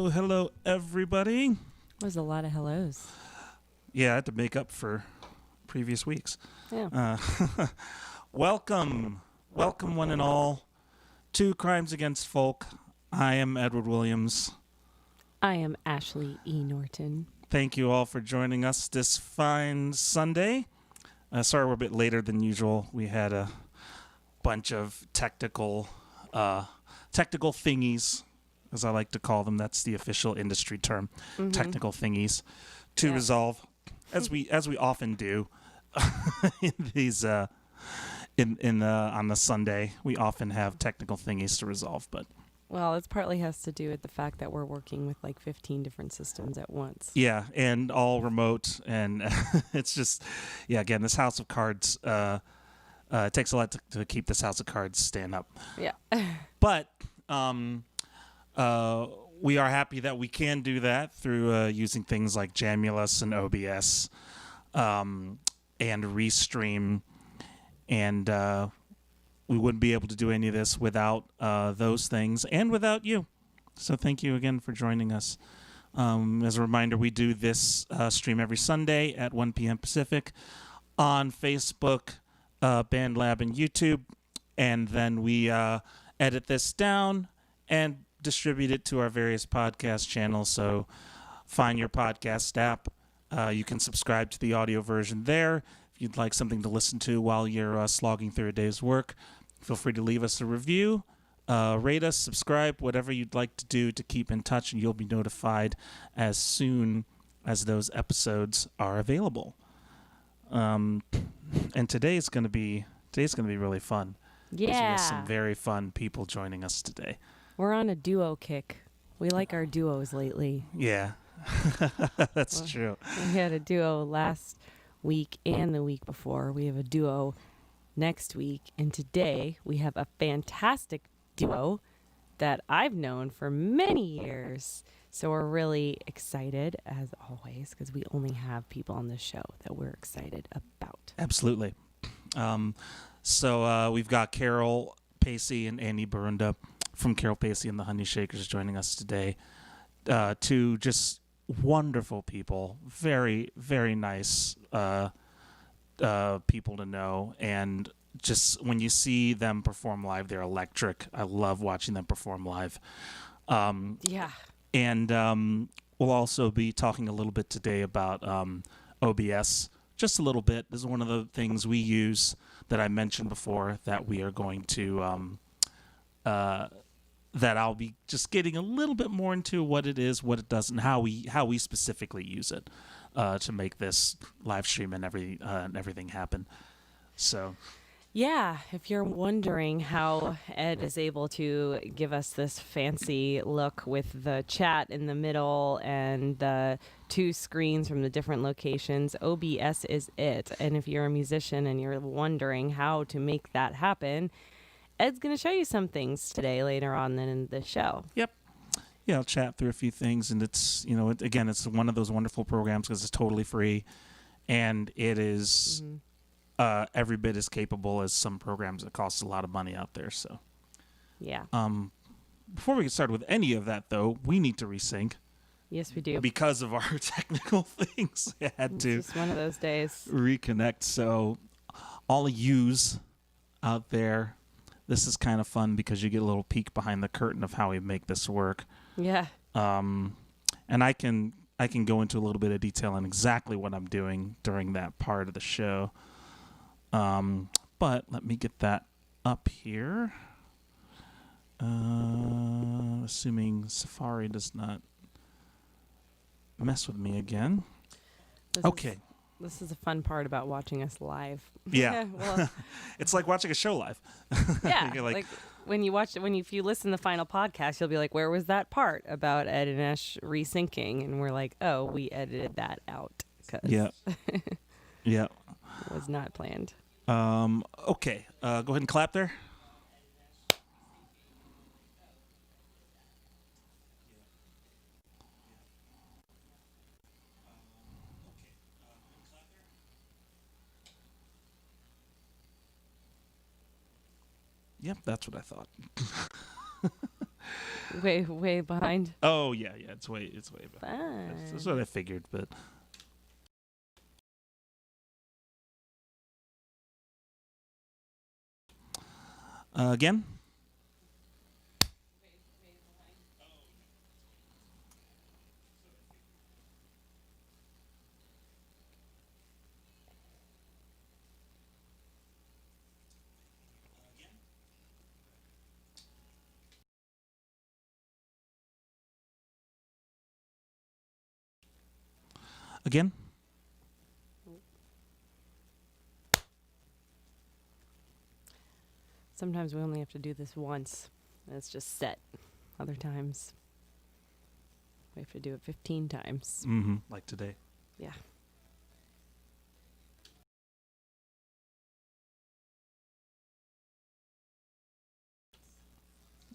Hello, everybody. There's a lot of hellos. Yeah, I had to make up for previous weeks. Yeah. Welcome, one and all, to Crimes Against Folk. I am Edward Williams. I am Ashley E. Norton. Thank you all for joining us this fine Sunday. Sorry we're a bit later than usual. We had a bunch of technical thingies, as I like to call them. That's the official industry term. Mm-hmm. Technical thingies to resolve, as we often do in these on the Sunday. We often have technical thingies to resolve, but well, it partly has to do with the fact that we're working with like 15 different systems at once. Yeah, and all remote, and it's just again, this house of cards. It takes a lot to keep this house of cards stand up. Yeah. But we are happy that we can do that through using things like Jamulus and OBS and Restream. And we wouldn't be able to do any of this without those things and without you. So thank you again for joining us. As a reminder, we do this stream every Sunday at 1 p.m. Pacific on Facebook, BandLab, and YouTube. And then we edit this down and distribute it to our various podcast channels. So find your podcast app. You can subscribe to the audio version there. If you'd like something to listen to while you're slogging through a day's work, feel free to leave us a review, rate us, subscribe, whatever you'd like to do to keep in touch, and you'll be notified as soon as those episodes are available. And today's going to be really fun. Yeah. We have some very fun people joining us today. We're on a duo kick. We like our duos lately. Yeah, that's true. We had a duo last week and the week before. We have a duo next week. And today we have a fantastic duo that I've known for many years. So we're really excited, as always, because we only have people on this show that we're excited about. Absolutely. So we've got Carol Pacey and Andy Borunda from Carol Pacey and the Honeyshakers joining us today. Two just wonderful people, very, very nice people to know. And just when you see them perform live, they're electric. I love watching them perform live. Yeah. And we'll also be talking a little bit today about OBS. Just a little bit. This is one of the things we use that I mentioned before that we are going to that I'll be just getting a little bit more into what it is, what it does, and how we specifically use it to make this live stream and everything happen. So, yeah, if you're wondering how Ed is able to give us this fancy look with the chat in the middle and the two screens from the different locations, OBS is it. And if you're a musician and you're wondering how to make that happen, Ed's going to show you some things today later on in the show. Yep. Yeah, I'll chat through a few things, and it's, again, it's one of those wonderful programs because it's totally free, and it is every bit as capable as some programs that cost a lot of money out there. So, yeah. Before we get started with any of that, though, we need to resync. Yes, we do. Because of our technical things, I had to. It's just one of those days. Reconnect. So, all of yous out there, this is kind of fun because you get a little peek behind the curtain of how we make this work. Yeah. And I can go into a little bit of detail on exactly what I'm doing during that part of the show. But let me get that up here. Assuming Safari does not mess with me again. Okay. This is a fun part about watching us live. Yeah. Well, It's like watching a show live. yeah. You're like when you watch if you listen to the final podcast, you'll be like, where was that part about Ed and Ash resyncing? And we're like, oh, we edited that out. Yeah. Yeah. It was not planned. Okay. Go ahead and clap there. Yep, that's what I thought. Way behind. Oh yeah, it's way behind. Fine. That's what I figured, but again. Again. Sometimes we only have to do this once. And it's just set. Other times, we have to do it 15 times. Mm-hmm. Like today. Yeah.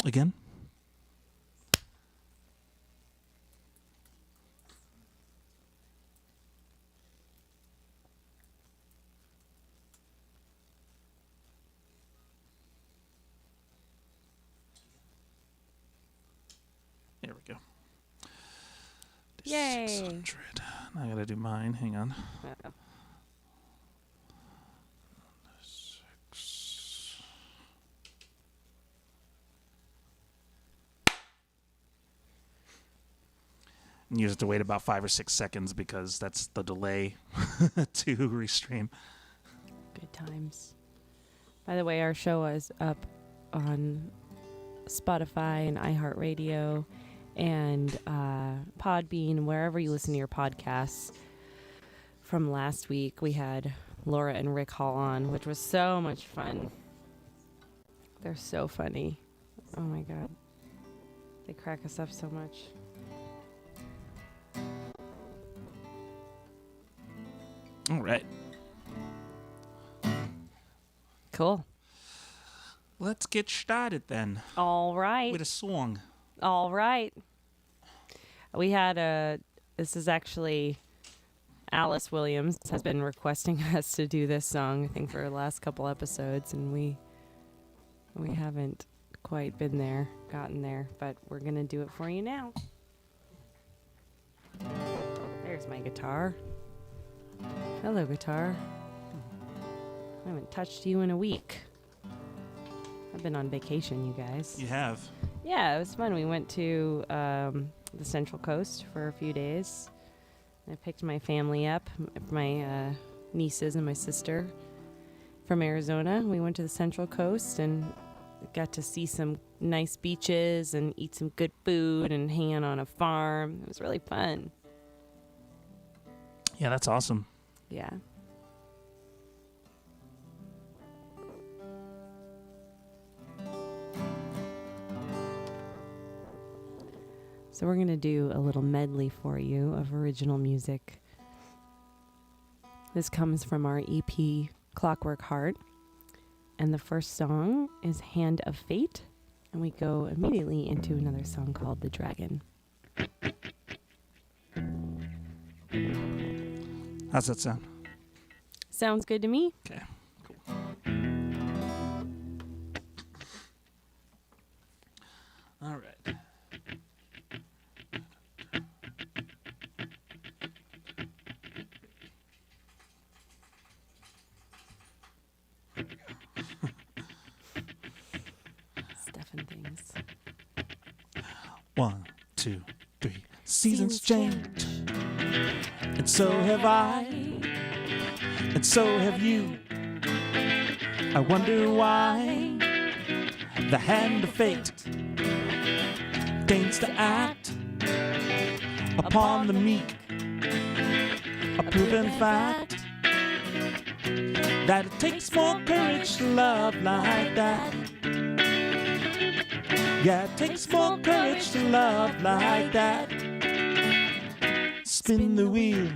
Again. There we go. Yay. 600. I gotta do mine. Hang on. Uh-oh. 6. And you have to wait about 5 or 6 seconds because that's the delay to restream. Good times. By the way, our show is up on Spotify and iHeartRadio and Podbean, wherever you listen to your podcasts. From last week, we had Laura and Rick Hall on, which was so much fun. They're so funny. Oh my God. They crack us up so much. All right. Cool. Let's get started then All right. with a song. All right. We had this is actually Alice Williams has been requesting us to do this song, I think, for the last couple episodes, and we haven't quite gotten there, but we're going to do it for you now. There's my guitar. Hello, guitar. I haven't touched you in a week. I've been on vacation, you guys. You have. Yeah, it was fun. We went to the Central Coast for a few days. I picked my family up, my nieces and my sister from Arizona. We went to the Central Coast and got to see some nice beaches and eat some good food and hang out on a farm. It was really fun. Yeah, that's awesome. Yeah. So we're going to do a little medley for you of original music. This comes from our EP, Clockwork Heart. And the first song is Hand of Fate. And we go immediately into another song called The Dragon. How's that sound? Sounds good to me. Okay, cool. All right. Stuffing things. 1, 2, 3. Seasons change, and so have I, and so have you. I wonder why the hand of fate deigns to act upon the meek, a proven fact. that it takes more courage to love like that. Yeah, it takes more courage to love like that. Spin the wheel,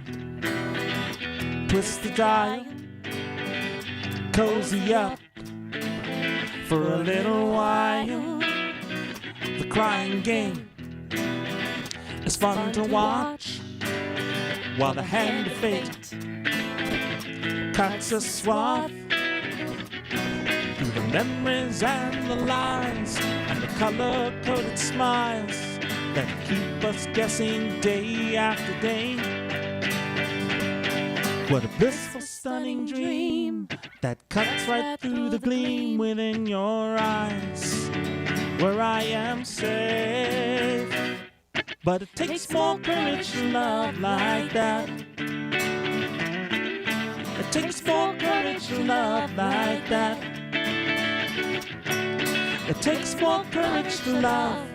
twist the dial, cozy up for a little while. The crying game is fun to watch, while the hand of fate cuts a swath through the memories and the lines and the color-coded smiles that keep us guessing day after day. What a blissful, stunning dream that cuts right through the gleam within your eyes, where I am safe. But it takes more courage to love like that. It takes more courage to love like that. It takes more courage to love,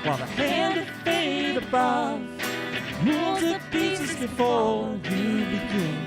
while the hand of fate above moves the pieces before you begin.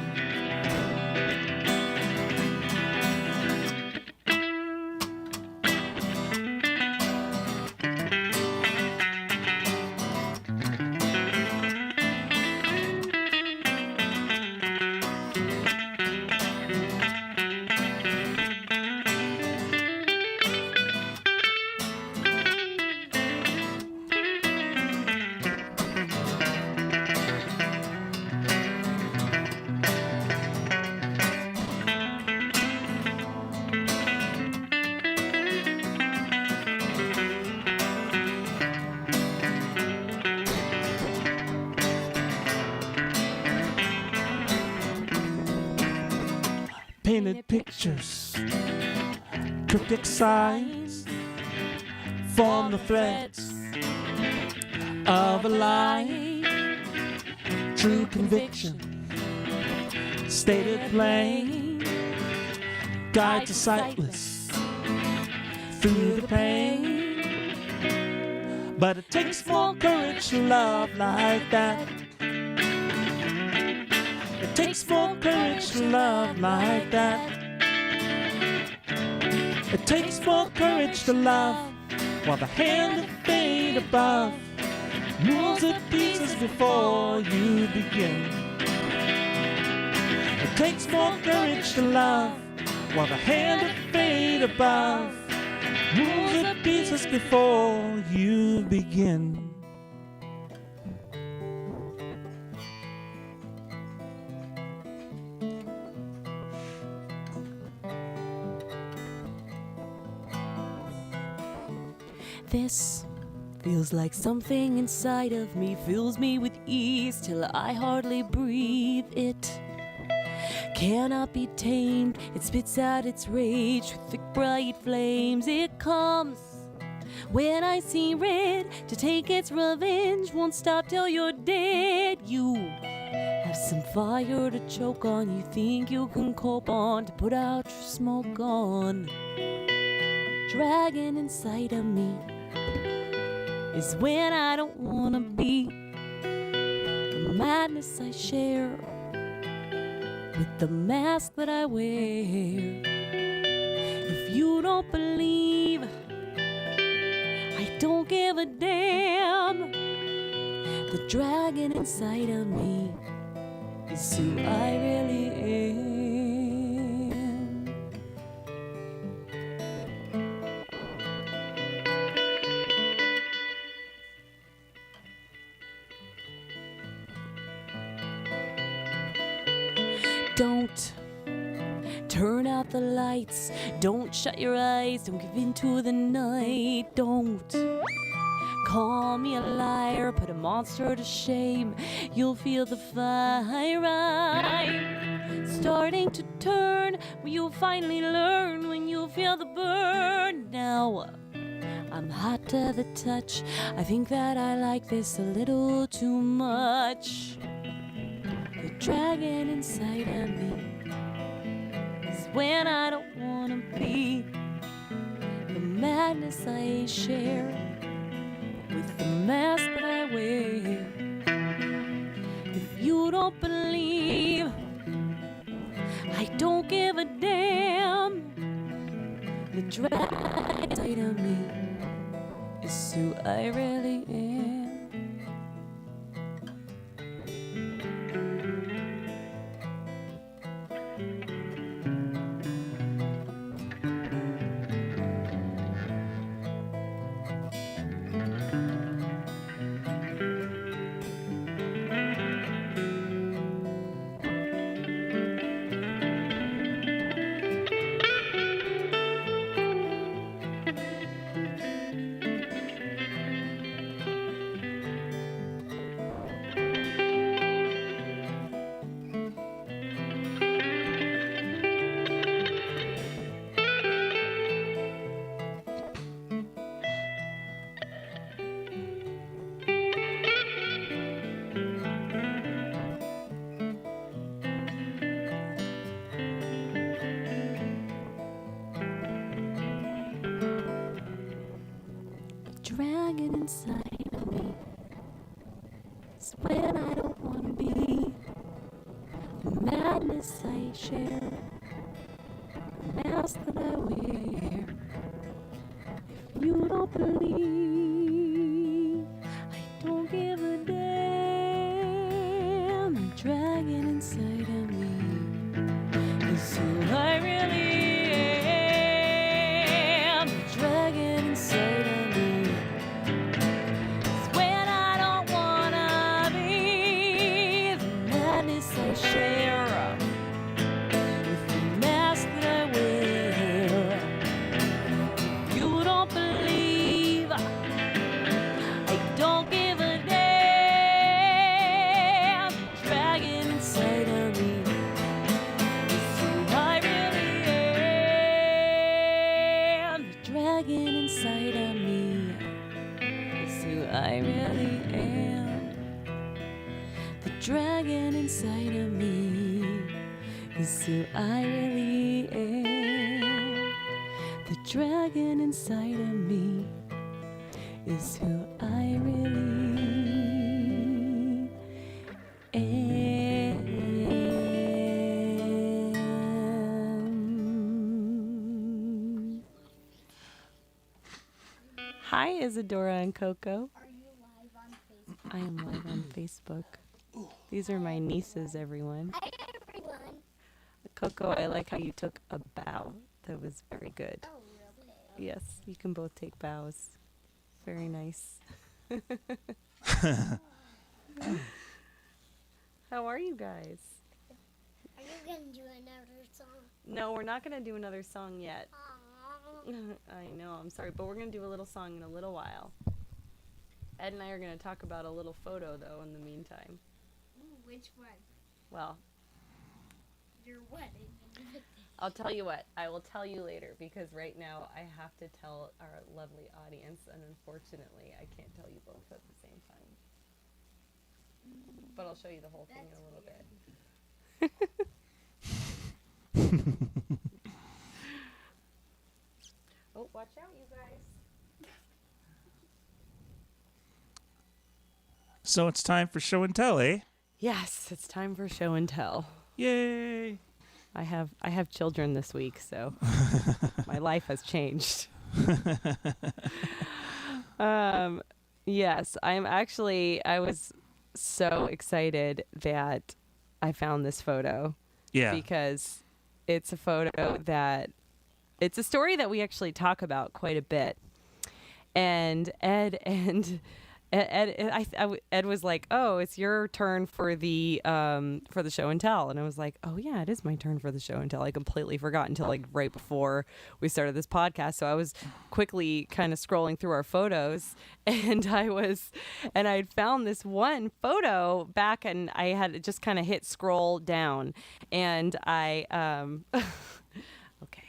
Painted pictures, cryptic signs form the threads of a lie. True conviction, stated plain, guide to sightless through the pain. But it takes more courage to love like that. It takes more courage to love like that. It takes more courage to love, while the hand of fate above moves the pieces before you begin. It takes more courage to love, while the hand of fate above moves the pieces before you begin. This feels like something inside of me fills me with ease till I hardly breathe. It cannot be tamed. It spits out its rage with thick bright flames. It comes when I see red to take its revenge. Won't stop till you're dead. You have some fire to choke on. You think you can cope on to put out your smoke on. Dragon inside of me is when I don't wanna be. The madness I share with the mask that I wear. If you don't believe, I don't give a damn. The dragon inside of me is who I really am. Don't turn out the lights. Don't shut your eyes. Don't give in to the night. Don't call me a liar. Put a monster to shame. You'll feel the fire. I'm starting to turn. You'll finally learn when you feel the burn. Now I'm hot to the touch. I think that I like this a little too much. The dragon inside of me is when I don't wanna be. The madness I share with the mask that I wear. If you don't believe, I don't give a damn. The drag inside of me is who I really am. Dragon inside of me is when I don't want to be. The madness I share, the mask that I wear. If you don't believe, I don't give a damn. The dragon inside of me is who I really am. The dragon inside of me. I share with the mask that I wear. You don't believe, I don't give a damn. Dragon inside of me is who I really am. The dragon inside of me is who I really am. The dragon inside of me is who I really am. The dragon inside of me is who I really am. Hi, Isadora and Coco. Are you live on Facebook? I am live on Facebook. These are my nieces, everyone. Hi, everyone. Coco, I like how you took a bow. That was very good. Oh, really? Yes, you can both take bows. Very nice. How are you guys? Are you going to do another song? No, we're not going to do another song yet. Aw. I know, I'm sorry, but we're going to do a little song in a little while. Ed and I are going to talk about a little photo, though, in the meantime. Ooh, which one? Well, Your wedding. I'll tell you what. I will tell you later, because right now I have to tell our lovely audience, and unfortunately I can't tell you both at the same time. But I'll show you the whole thing in a little bit. Oh, watch out, you guys. So it's time for show and tell, eh? Yes, it's time for show and tell. Yay! I have children this week, so my life has changed. Yes, I was so excited that I found this photo. Yeah. Because it's a photo it's a story that we actually talk about quite a bit. And Ed was like, "Oh, it's your turn for the show and tell," and I was like, "Oh yeah, it is my turn for the show and tell." I completely forgot until like right before we started this podcast. So I was quickly kind of scrolling through our photos, and I'd found this one photo back, and I had just kind of hit scroll down, and I okay.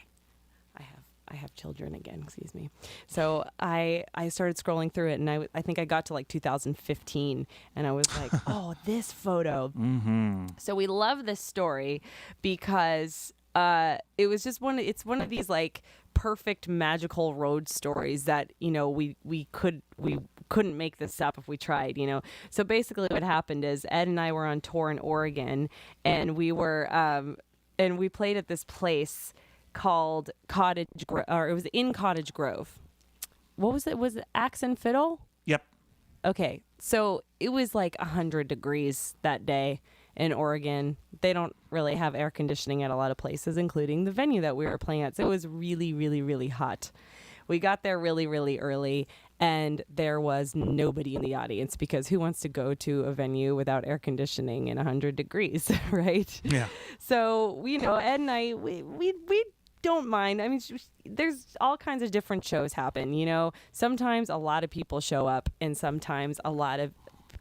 I have children again, excuse me. So I started scrolling through it, and I think I got to like 2015, and I was like, oh, this photo. Mm-hmm. So we love this story because it was just it's one of these like perfect magical road stories that, you know, we couldn't make this up if we tried, you know. So basically what happened is Ed and I were on tour in Oregon, and we were and we played at this place called or it was in Cottage Grove. What was it? Was it Axe and Fiddle? Yep. Okay, so it was like 100 degrees that day in Oregon. They don't really have air conditioning at a lot of places, including the venue that we were playing at. So it was really, really, really hot. We got there really, really early, and there was nobody in the audience because who wants to go to a venue without air conditioning in 100 degrees, right? Yeah. So, Ed and I, we don't mind. I mean, there's all kinds of different shows happen, Sometimes a lot of people show up, and sometimes a lot of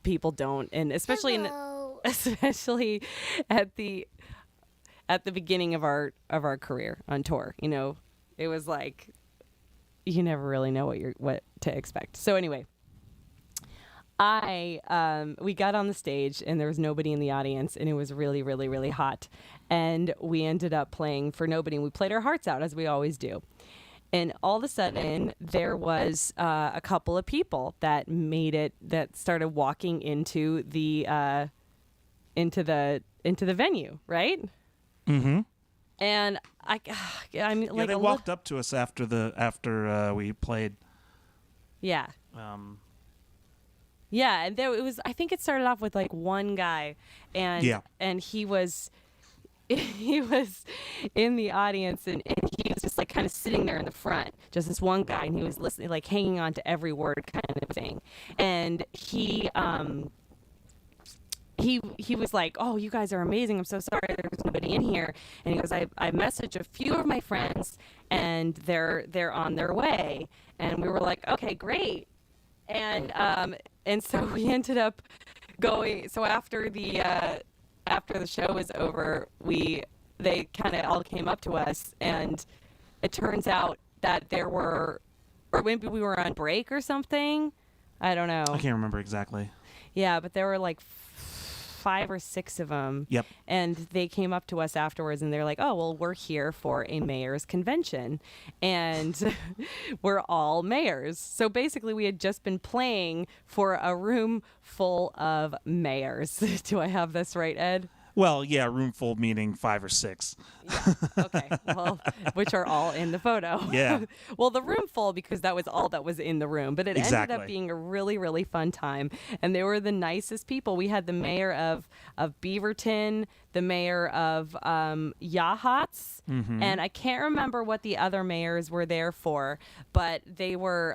people don't, and especially Hello. especially at the beginning of our career on tour. It was like you never really know what to expect. So anyway, we got on the stage and there was nobody in the audience, and it was really, really, really hot, and we ended up playing for nobody, and we played our hearts out as we always do. And all of a sudden, there was a couple of people that started walking into the venue, right? Mm-hmm. And I mean, like they walked up to us after we played. Yeah. Yeah, and it was. I think it started off with like one guy, and he was in the audience, and he was just like kind of sitting there in the front, just this one guy, and he was listening, like hanging on to every word kind of thing. And he was like, "Oh, you guys are amazing. I'm so sorry there's nobody in here." And he goes, I messaged a few of my friends, and they're on their way. And we were like, "Okay, great." And so we ended up going. So after the show was over, they kind of all came up to us, and it turns out that or maybe we were on break or something. I don't know. I can't remember exactly. Yeah, but there were like 5 or 6 of them. Yep. And they came up to us afterwards, and they're like, "Oh, well, we're here for a mayor's convention, and we're all mayors." So basically, we had just been playing for a room full of mayors. Do I have this right, Ed? Well, yeah, room full meaning 5 or 6. Yeah. Okay. Well, which are all in the photo. Yeah. Well, the room full because that was all that was in the room, but it ended Exactly. up being a really, really fun time, and they were the nicest people. We had the mayor of Beaverton, the mayor of Yachats, and I can't remember what the other mayors were there for, but they were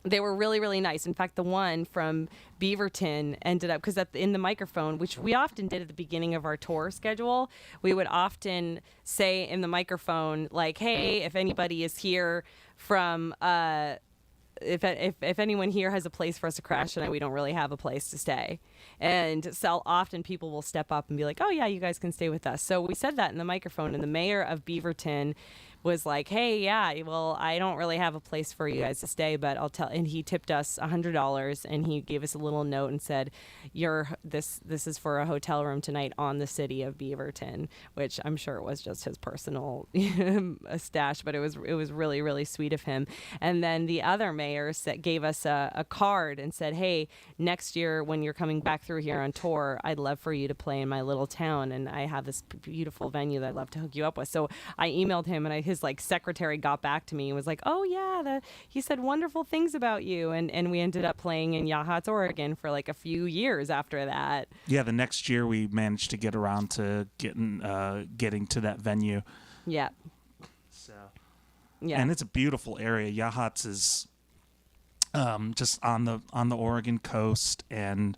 really, really nice. In fact, the one from Beaverton ended up, because in the microphone, which we often did at the beginning of our tour schedule, we would often say in the microphone, like, "Hey, if anybody is here from, if anyone here has a place for us to crash tonight, we don't really have a place to stay." And so often people will step up and be like, "Oh yeah, you guys can stay with us." So we said that in the microphone, and the mayor of Beaverton was like, "Hey, yeah, well, I don't really have a place for you guys to stay, but I'll tell." And he tipped us $100, and he gave us a little note and said, this is for a hotel room tonight on the city of Beaverton," which I'm sure it was just his personal stash, but it was really, really sweet of him. And then the other mayors that gave us a card and said, "Hey, next year when you're coming back through here on tour, I'd love for you to play in my little town, and I have this beautiful venue that I'd love to hook you up with." So I emailed him, and his secretary got back to me and was like, "Oh yeah, he said wonderful things about you," and we ended up playing in Yachats, Oregon for like a few years after that. Yeah, the next year we managed to get around to getting to that venue. Yeah. So. Yeah. And it's a beautiful area. Yachats is just on the Oregon coast, and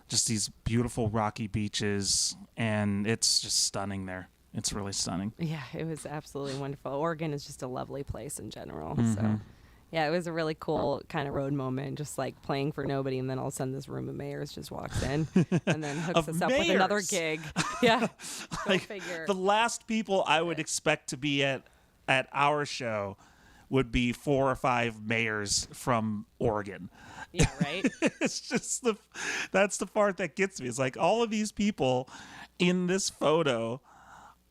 just these beautiful rocky beaches, and it's just stunning there. It's really stunning. Yeah, it was absolutely wonderful. Oregon is just a lovely place in general. Mm-hmm. So, yeah, it was a really cool kind of road moment, just like playing for nobody, and then all of a sudden this room of mayors just walks in and then hooks us up with another mayors. gig. Yeah, go Like, figure. the last people I would expect to be at our show would be 4 or 5 mayors from Oregon. Yeah, right. It's just that's the part that gets me. It's like all of these people in this photo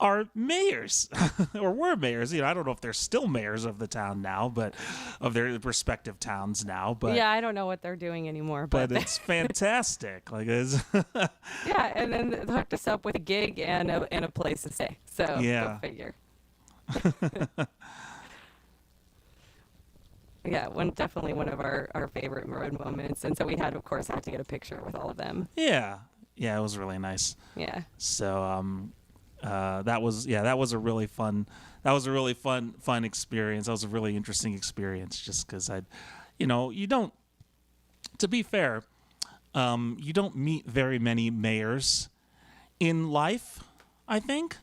are mayors or were mayors. I don't know if they're still mayors of the town now, but of their respective towns now. But yeah, I don't know what they're doing anymore, but but it's fantastic. Like it's yeah, and then they hooked us up with a gig and a place to stay. So Yeah. go figure. Yeah, definitely one of our favorite Maroon moments, and so we had to get a picture with all of them. yeah, it was really nice. Yeah. So that was a really fun experience. That was a really interesting experience, just because you don't, to be fair, you don't meet very many mayors in life. I think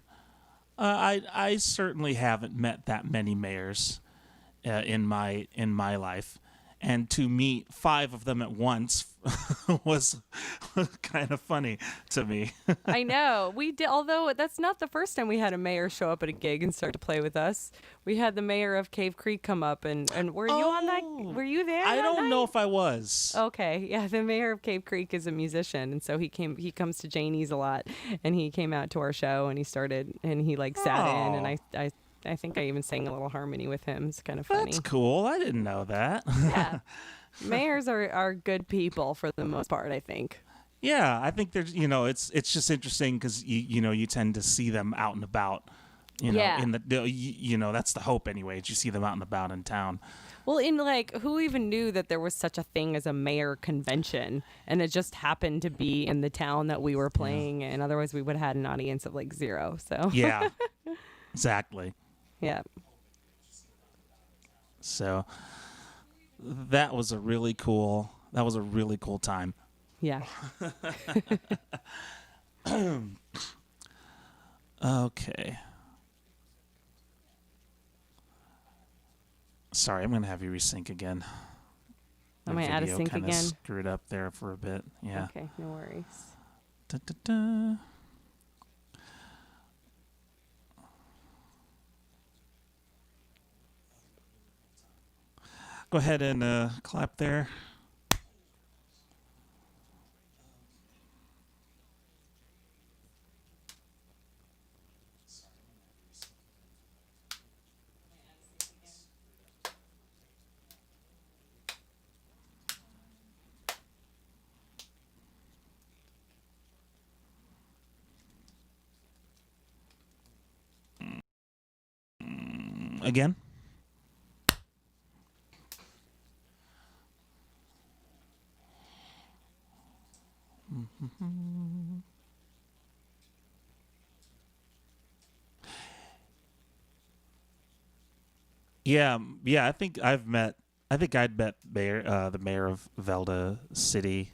I certainly haven't met that many mayors in my life, and to meet 5 of them at once was kind of funny to me. I know. We did, although that's not the first time we had a mayor show up at a gig and start to play with us. We had the mayor of Cave Creek come up, and were you on that? Were you there? I that don't night? know if I was. Okay, yeah, the mayor of Cave Creek is a musician, and so he comes to Janie's a lot, and he came out to our show, and he sat in, and I think I even sang a little harmony with him. It's kind of funny. That's cool. I didn't know that. Yeah. Mayors are good people for the most part, I think. Yeah, I think there's, it's just interesting because you tend to see them out and about. Yeah. In that's the hope anyway. You see them out and about in town. Well, who even knew that there was such a thing as a mayor convention, and it just happened to be in the town that we were playing, and otherwise we would have had an audience of 0. So Yeah, exactly. yeah. So that was a really cool time. Yeah. Okay. Sorry, I'm gonna have you resync again. Am I out of sync kinda again? Screwed up there for a bit. Yeah. Okay, no worries. Da, da, da. Go ahead and clap there. Again. Yeah. I think I'd met the mayor of Velda City.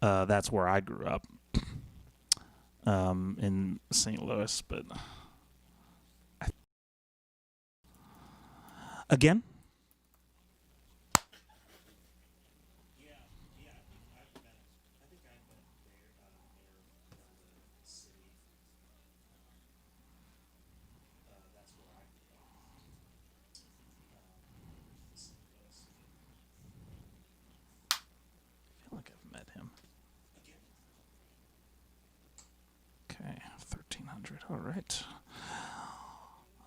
That's where I grew up. In St. Louis, but again. I feel like I've met him. Okay, 1,300. All right.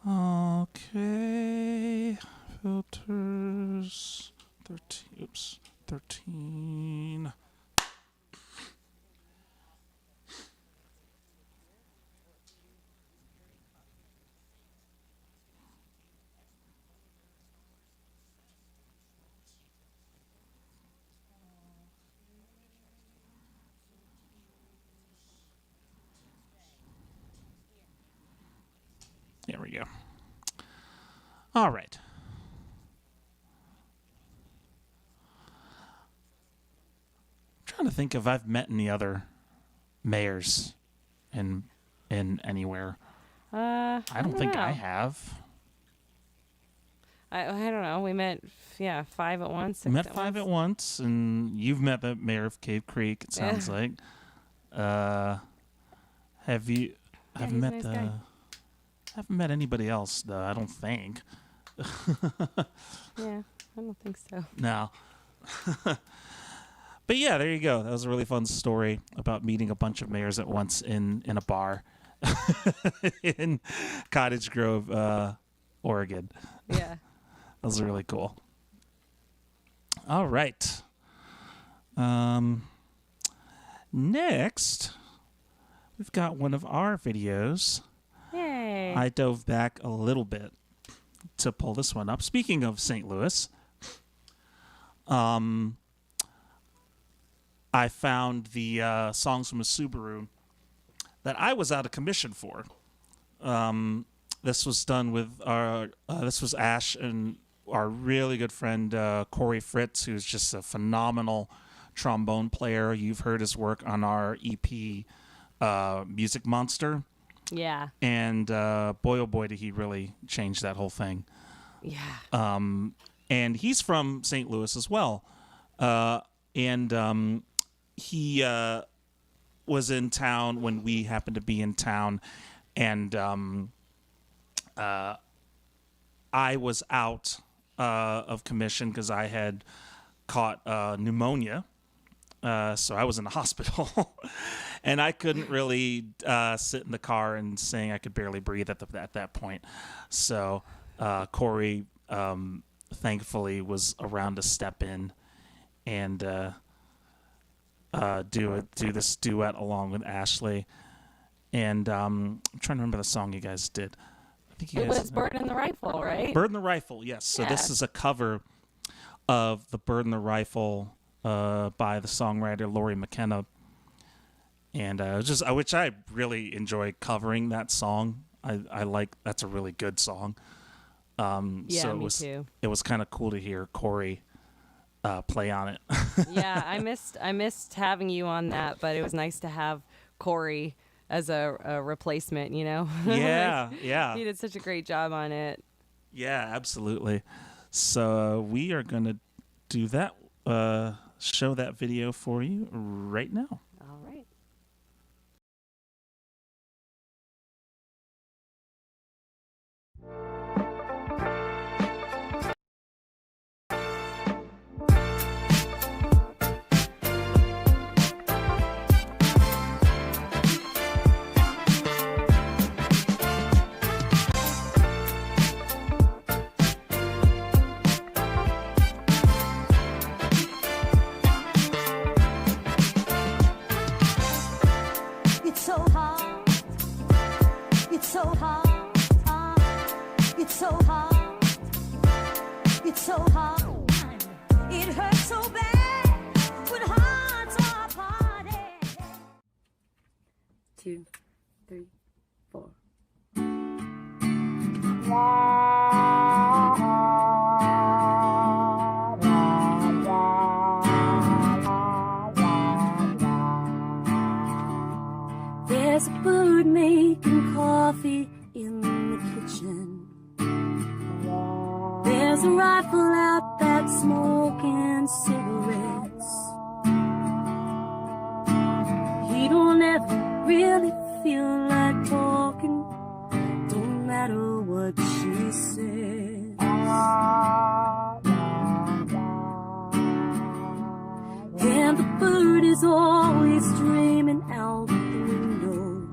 Okay. Filters. 13. Oops. 13. There we go. All right. I'm trying to think if I've met any other mayors in anywhere. I don't think know. I have. I don't know. We met 5 at once. We met 5 at once, and you've met the mayor of Cave Creek. It sounds like. Have you? I've he's a met nice the. guy. Haven't met anybody else though. I don't think. Yeah, I don't think so. No. But yeah, there you go. That was a really fun story about meeting a bunch of mayors at once in a bar in Cottage Grove, Oregon. Yeah. That was really cool. All right. Next, we've got one of our videos. Yay. I dove back a little bit to pull this one up. Speaking of St. Louis, I found the songs from a Subaru that I was out of commission for. This was done with this was Ash and our really good friend Corey Fritz, who's just a phenomenal trombone player. You've heard his work on our EP, Music Monster. Yeah. And boy, oh boy, did he really change that whole thing. Yeah. And he's from St. Louis as well. And he was in town when we happened to be in town. And I was out of commission because I had caught pneumonia. So I was in the hospital. And I couldn't really sit in the car and sing. I could barely breathe at that point. So Corey, thankfully, was around to step in and do this duet along with Ashley. And I'm trying to remember the song you guys did. I think It was Bird and the Rifle, right? Bird and the Rifle, yes. So Yeah. this is a cover of the Bird and the Rifle by the songwriter Lori McKenna. And which I really enjoy covering that song. I like, that's a really good song. Yeah, so me too. It was kind of cool to hear Corey play on it. Yeah, I missed having you on that, but it was nice to have Corey as a replacement, you know? Yeah, yeah. He did such a great job on it. Yeah, absolutely. So we are going to do that, show that video for you right now. All right. It's so hard. It's so hard. It's so hard. It's so hard. It hurts so bad when hearts are parted. 2, 3, 4. There's a bird making coffee in the kitchen. There's a rifle out back smoking cigarettes. He don't ever really feel like talking. Don't matter what she says. And the bird is always dreaming out the window,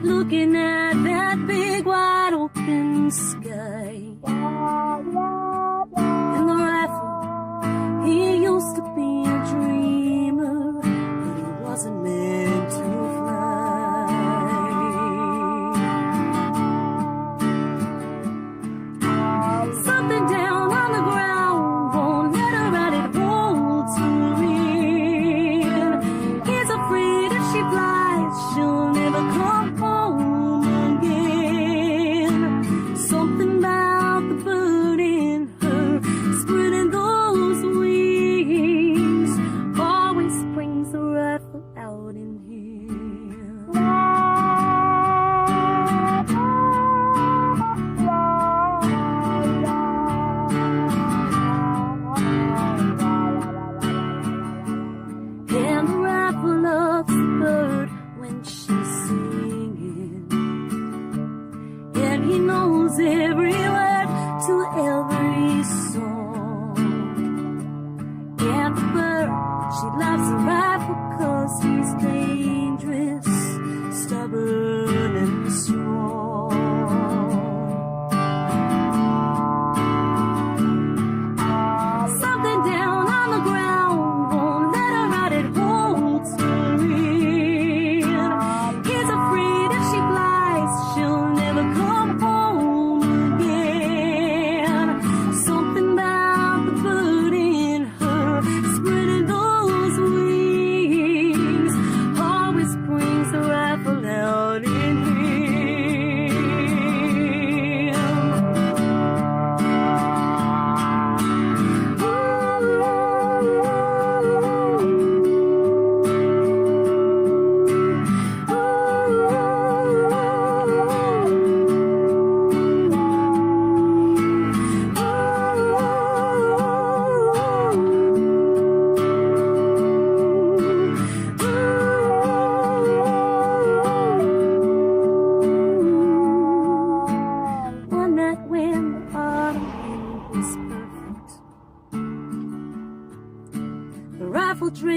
looking at that big wide open sky. And the rifle, he used to be a dreamer, but he wasn't meant to fly. Something down on the ground won't let her ride it roll to real. He's afraid if she flies, she'll never come home again. Something about the bird in her, spreading those wings, always brings the rifle out in And the rifle loves the bird when she's singing, and he knows every word to every song.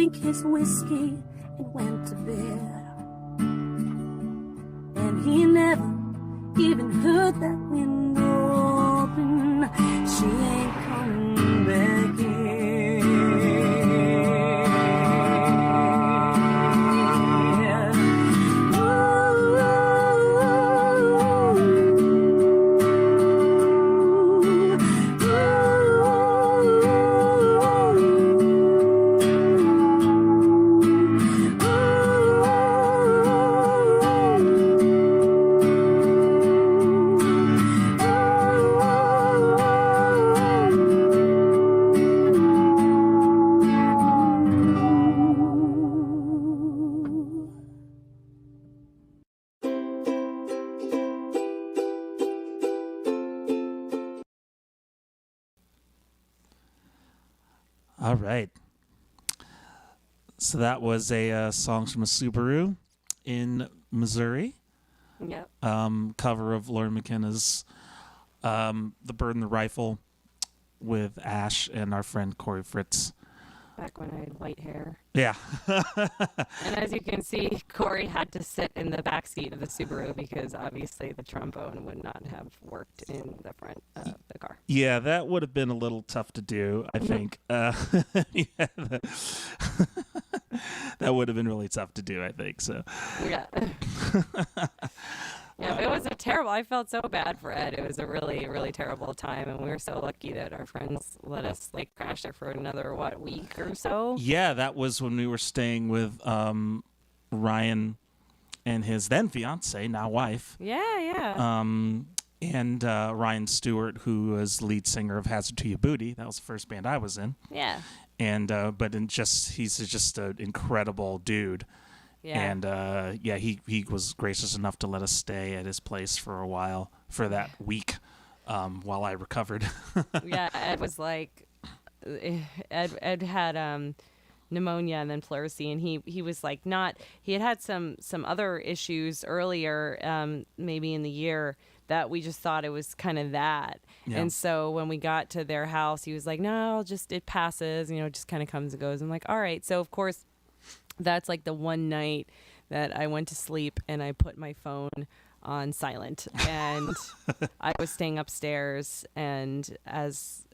drank his whiskey and went to bed. And he never even heard that window open. She ain't coming back in. All right. So that was a Songs from a Subaru in Missouri. Yep. Cover of Lauren McKenna's The Bird and the Rifle with Ash and our friend Corey Fritz. Back when I had white hair. Yeah. And as you can see, Corey had to sit in the back seat of the Subaru because obviously the trombone would not have worked in the front of the car. Yeah, that would have been a little tough to do, I think. Yeah, that would have been really tough to do, I think. So. Yeah. Yeah, it was a terrible. I felt so bad for Ed. It was a really, really terrible time, and we were so lucky that our friends let us crash there for another week or so. Yeah, that was when we were staying with Ryan and his then fiance, now wife. Yeah. And Ryan Stewart, who was lead singer of Hazard to Your Booty. That was the first band I was in. Yeah. And he's just an incredible dude. Yeah. And he was gracious enough to let us stay at his place for a while, for that week, while I recovered. Yeah, Ed was Ed had pneumonia and then pleurisy, and he was he had some other issues earlier, maybe in the year, that we just thought it was kind of that. Yeah. And so when we got to their house, he was like, no, it passes, it just kind of comes and goes. I'm like, all right. So of course, that's the one night that I went to sleep and I put my phone on silent, and I was staying upstairs, and as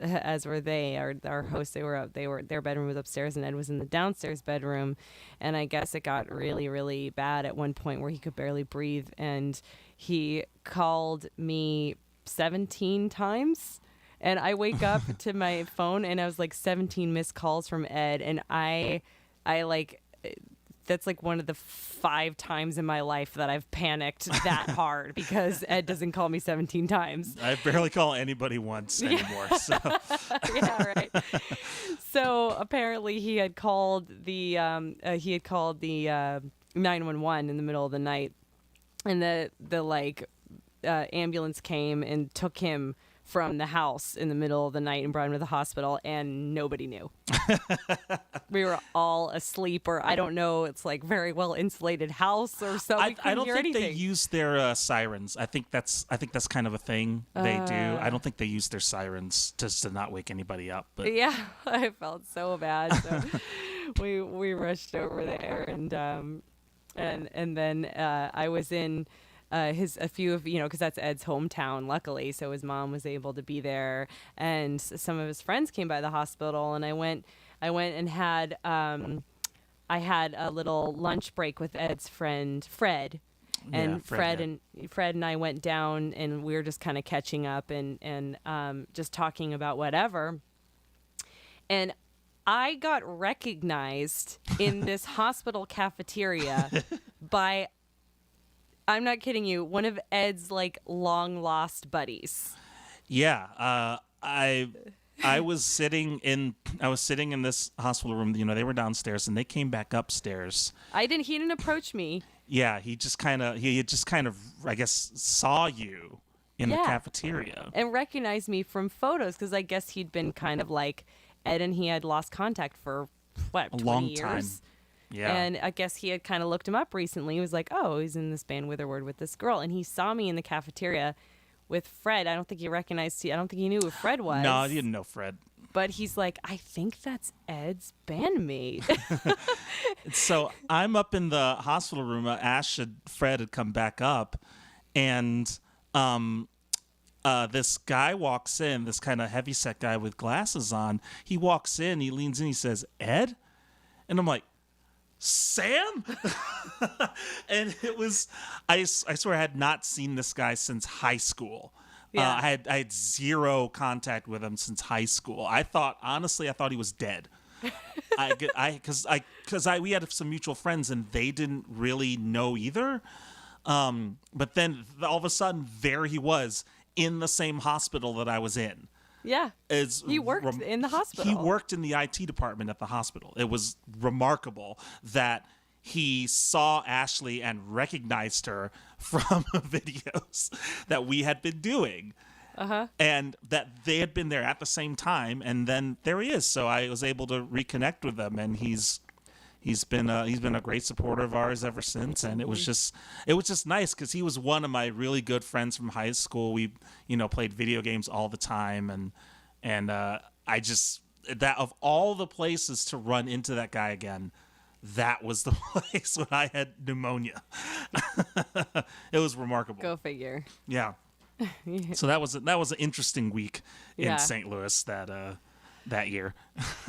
were they, our hosts, their bedroom was upstairs and Ed was in the downstairs bedroom, and I guess it got really, really bad at one point where he could barely breathe, and he called me 17 times. And I wake up to my phone and I was 17 missed calls from Ed, and I that's one of the 5 times in my life that I've panicked that hard because Ed doesn't call me 17 times. I barely call anybody once anymore. So. Yeah, right. So apparently he had called the 911 in the middle of the night, and the ambulance came and took him from the house in the middle of the night and brought him to the hospital, and nobody knew. We were all asleep, or I don't know, it's very well insulated house or so. I don't think they use their sirens. I think that's kind of a thing they do. I don't think they use their sirens to not wake anybody up. But yeah, I felt so bad. So we rushed over there, and then I was in because that's Ed's hometown, luckily, so his mom was able to be there, and some of his friends came by the hospital, and I went and had I had a little lunch break with Ed's friend Fred, and yeah, Fred and I went down, and we were just kind of catching up and just talking about whatever, and I got recognized in this hospital cafeteria by, I'm not kidding you, one of Ed's long lost buddies. Yeah, I was sitting in this hospital room. They were downstairs and they came back upstairs. He didn't approach me. Yeah, he just kind of I guess saw you in the cafeteria and recognized me from photos, because I guess he'd been kind of Ed and he had lost contact for a 20 long years. time. Yeah. And I guess he had kind of looked him up recently. He was like, oh, he's in this band Witherward with this girl. And he saw me in the cafeteria with Fred. I don't think he knew who Fred was. No, I didn't know Fred. but he's like, I think that's Ed's bandmate. So I'm up in the hospital room. Fred had come back up, and this guy walks in, this kind of heavyset guy with glasses on. He walks in, he leans in, he says, Ed? And I'm like, Sam? And it was, I swear I had not seen this guy since high school. Yeah. I had zero contact with him since high school. Honestly, I thought he was dead. Because we had some mutual friends and they didn't really know either. But then all of a sudden, there he was in the same hospital that I was in. Yeah. He worked in the hospital. He worked in the IT department at the hospital. It was remarkable that he saw Ashley and recognized her from videos that we had been doing. And that they had been there at the same time, and then there he is. So I was able to reconnect with him, and he's been a great supporter of ours ever since. And it was just nice because he was one of my really good friends from high school. We played video games all the time, and I just, that of all the places to run into that guy again, that was the place when I had pneumonia. It was remarkable. Go figure. Yeah. So that was an interesting week Yeah. in St. Louis that year.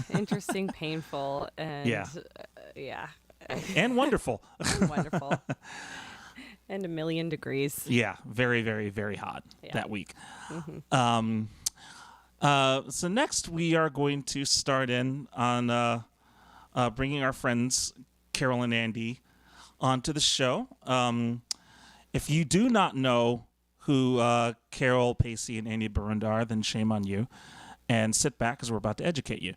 Interesting, painful, and Yeah. And wonderful. wonderful. And 1,000,000 degrees. Yeah, very, very, very hot that week. So next we are going to start in on bringing our friends Carol and Andy onto the show. If you do not know who Carol Pacey and Andy Borunda are, then shame on you. And sit back because we're about to educate you.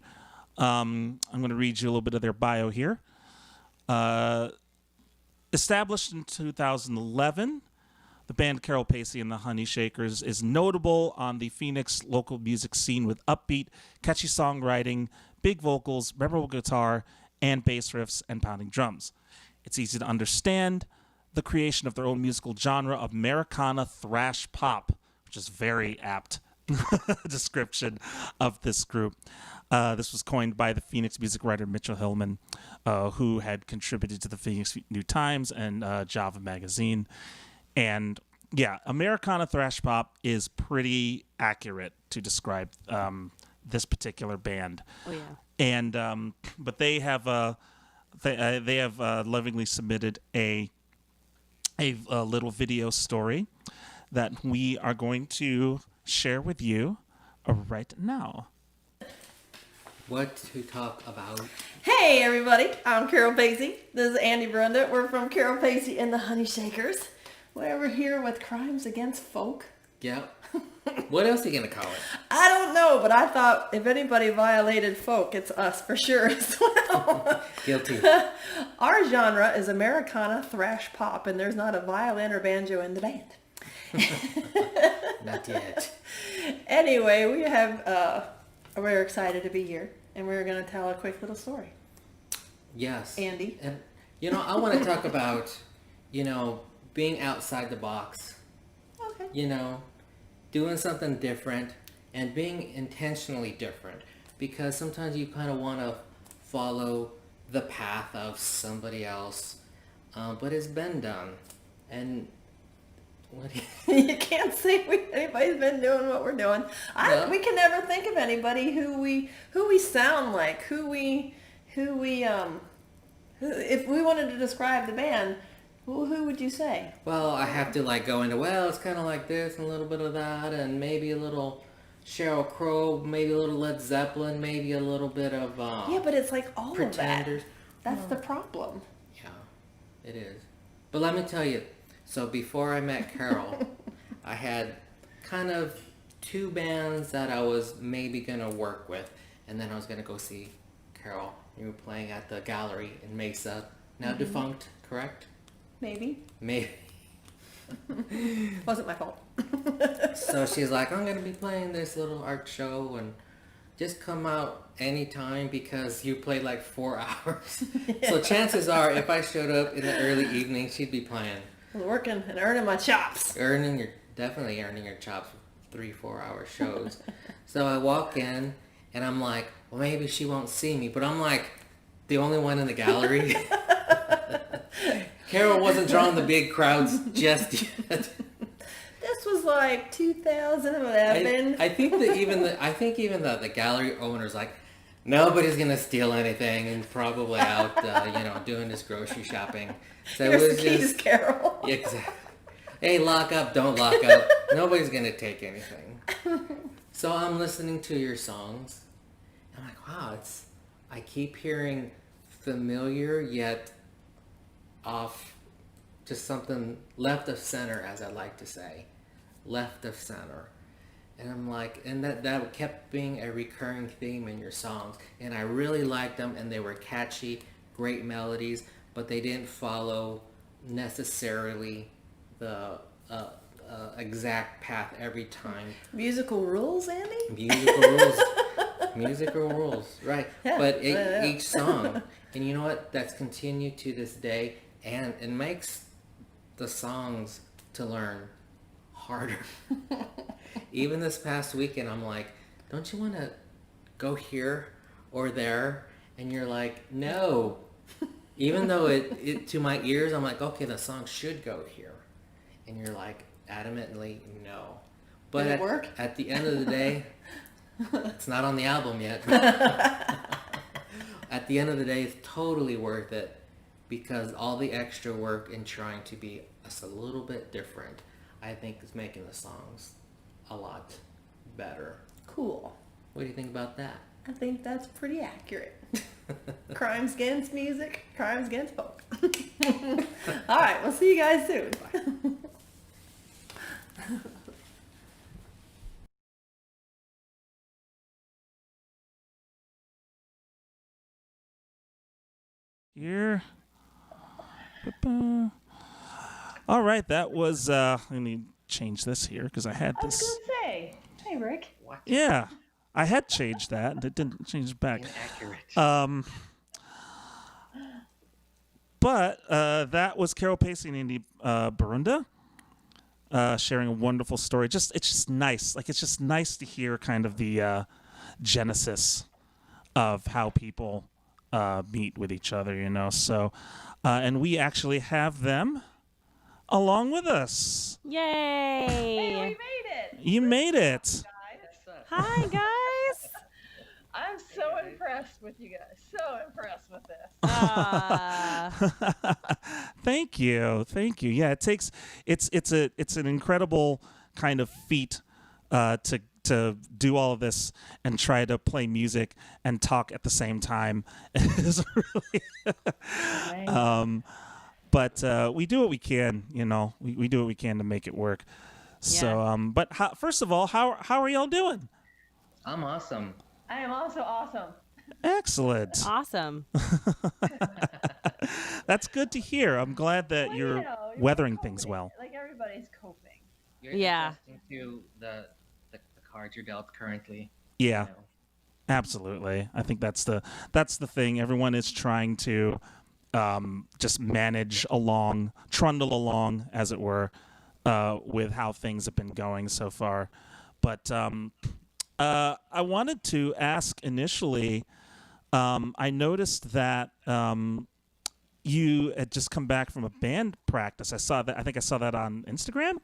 I'm going to read you a little bit of their bio here. Established in 2011, the band Carol Pacey and the Honeyshakers is notable on the Phoenix local music scene with upbeat, catchy songwriting, big vocals, memorable guitar, and bass riffs and pounding drums. It's easy to understand the creation of their own musical genre of Americana thrash pop, which is very apt description of this group. This was coined by the Phoenix music writer Mitchell Hillman, who had contributed to the Phoenix New Times and Java magazine. And yeah, Americana thrash pop is pretty accurate to describe this particular band. Oh yeah. And but they have lovingly submitted a little video story that we are going to share with you right now. What to talk about? Hey everybody, I'm Carol Pacey. This is Andy Borunda. We're from Carol Pacey and the Honeyshakers. We're here with Crimes Against Folk. Yeah. What else are you gonna call it? I don't know, but I thought if anybody violated folk, it's us for sure as well. Guilty. Our genre is Americana thrash pop, and there's not a violin or banjo in the band. Not yet. Anyway, we're excited to be here, and we're going to tell a quick little story. Yes. Andy? And, I want to talk about, being outside the box. Okay. Doing something different and being intentionally different. Because sometimes you kind of want to follow the path of somebody else. But it's been done. And what do you... You can't say anybody's been doing what we're doing. No. We can never think of anybody who we sound like, who if we wanted to describe the band, who would you say? Well, I have to go into, it's kind of like this and a little bit of that and maybe a little Sheryl Crow, maybe a little Led Zeppelin, maybe a little bit of Yeah, but it's like all Pretenders. of that. That's the problem. Yeah, it is. But let me tell you, so before I met Carol, I had kind of two bands that I was maybe going to work with, and then I was going to go see Carol. You were playing at the gallery in Mesa, now defunct, correct? Maybe. Maybe. Wasn't my fault. So she's like, I'm going to be playing this little art show, and just come out anytime because you played 4 hours. So chances are, if I showed up in the early evening, she'd be playing. I was working and earning my chops. Definitely earning your chops with 3-4 hour shows. So I walk in, And I'm like, well, maybe she won't see me. But I'm like, the only one in the gallery. Carol wasn't drawing the big crowds just yet. This was like 2011. I think that even the gallery owner's like, nobody's gonna steal anything, and probably out, doing his grocery shopping. So Here's it was the keys, just Carol. exactly. Hey, lock up, don't lock up. Nobody's gonna take anything. So I'm listening to your songs. I'm like, wow, I keep hearing familiar yet off, just something left of center, as I like to say, left of center. And I'm like, and that kept being a recurring theme in your songs, and I really liked them, and they were catchy, great melodies, but they didn't follow necessarily the exact path every time. Musical rules, Andy? Musical rules, right? Yeah, But yeah. each song, and you know what? That's continued to this day, and it makes the songs to learn harder. Even this past weekend, I'm like, don't you want to go here or there? And you're like, no. Even though it to my ears, I'm like, okay, the song should go here. And you're like, adamantly, no. But Did it work? At the end of the day, it's not on the album yet. At the end of the day, it's totally worth it, because all the extra work in trying to be just a little bit different, I think, is making the songs a lot better. Cool. What do you think about that? I think that's pretty accurate. Crimes against music, crimes against folk. All right, we'll see you guys soon. Here. Ba-ba. All right, that was. Let me change this here because I had I was this. gonna say, hey Rick. What? Yeah, I had changed that, and it didn't change it back. Inaccurate. But that was Carol Pacey and Andy Borunda sharing a wonderful story. It's just nice. Like, it's just nice to hear kind of the genesis of how people meet with each other, you know. So, and we actually have them along with us. Yay! Hey, we made it. You made it. Guys. Hi, guys. I'm so impressed with you guys. So impressed with this. Thank you. Yeah, it's an incredible kind of feat to do all of this and try to play music and talk at the same time. It's really, but we do what we can, you know. We do what we can to make it work. So, but first of all, how are y'all doing? I'm awesome. I am also awesome. Excellent. Awesome. That's good to hear. I'm glad that Well, you're you're weathering coping. things well. Like, everybody's coping. You're Yeah. adjusting to the cards you're dealt currently. Yeah. You know. Absolutely. I think that's the thing. Everyone is trying to just manage along, trundle along, as it were, with how things have been going so far. But I wanted to ask initially, I noticed that you had just come back from a band practice. I think I saw that on Instagram.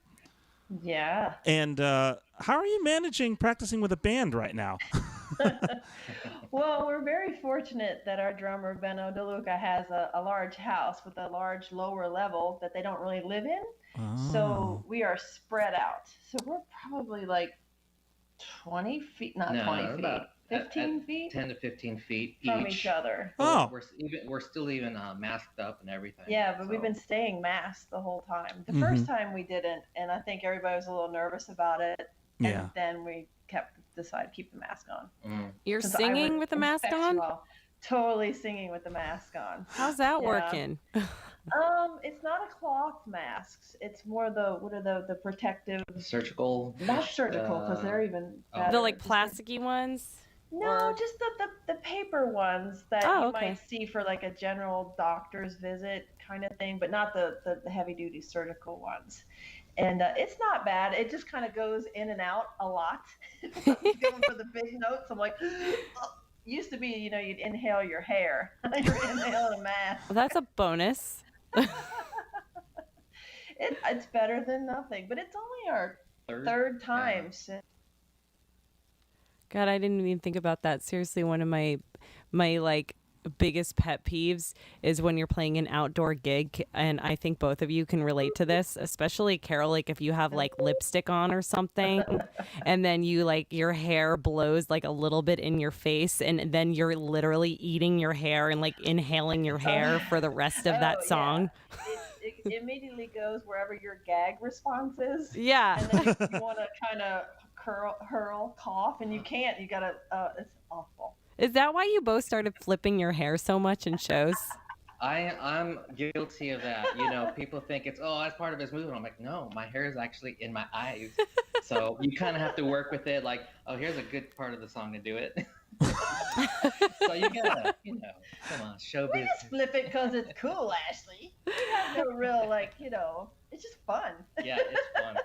Yeah. And how are you managing practicing with a band right now? Well, we're very fortunate that our drummer, Benno DeLuca, has a large house with a large lower level that they don't really live in. So we are spread out. So we're probably like 20 feet, not No, 20 feet, about 15 feet 10 to 15 feet from each. each other. Oh. We're still even masked up and everything. Yeah, but we've so- been staying masked the whole time. The first time we didn't, and I think everybody was a little nervous about it. And Yeah. then we decided to keep the mask on. Mm. You're 'Cause I singing would with the mask infect on? you all. Totally singing with the mask on. How's that Yeah. working? It's not a cloth mask. It's more the protective, Surgical. not surgical, because they're even oh. better. The like Just plasticky ones? no, or- just the paper ones that Oh, you okay. might see for like a general doctor's visit kind of thing, but not the heavy duty surgical ones. And it's not bad. It just kind of goes in and out a lot. I'm going for the big notes. I'm like, used to be, you'd inhale your hair. You're inhaling a mask. Well, that's a bonus. It's better than nothing, but it's only our third time since. God, I didn't even think about that. Seriously, one of my like biggest pet peeves is when you're playing an outdoor gig, and I think both of you can relate to this, especially Carol, like if you have like lipstick on or something and then you like your hair blows like a little bit in your face and then you're literally eating your hair and like inhaling your hair for the rest of that song. Yeah. It immediately goes wherever your gag response is. Yeah. And then you want to kind of hurl, cough, and you can't. You gotta. It's awful. Is that why you both started flipping your hair so much in shows? I'm guilty of that. People think it's, that's part of his movement. I'm like, no, my hair is actually in my eyes. So you kind of have to work with it. Like, here's a good part of the song to do it. So you gotta, come on, show We business. just flip it because it's cool, Ashley. We have no real, it's just fun. Yeah, it's fun.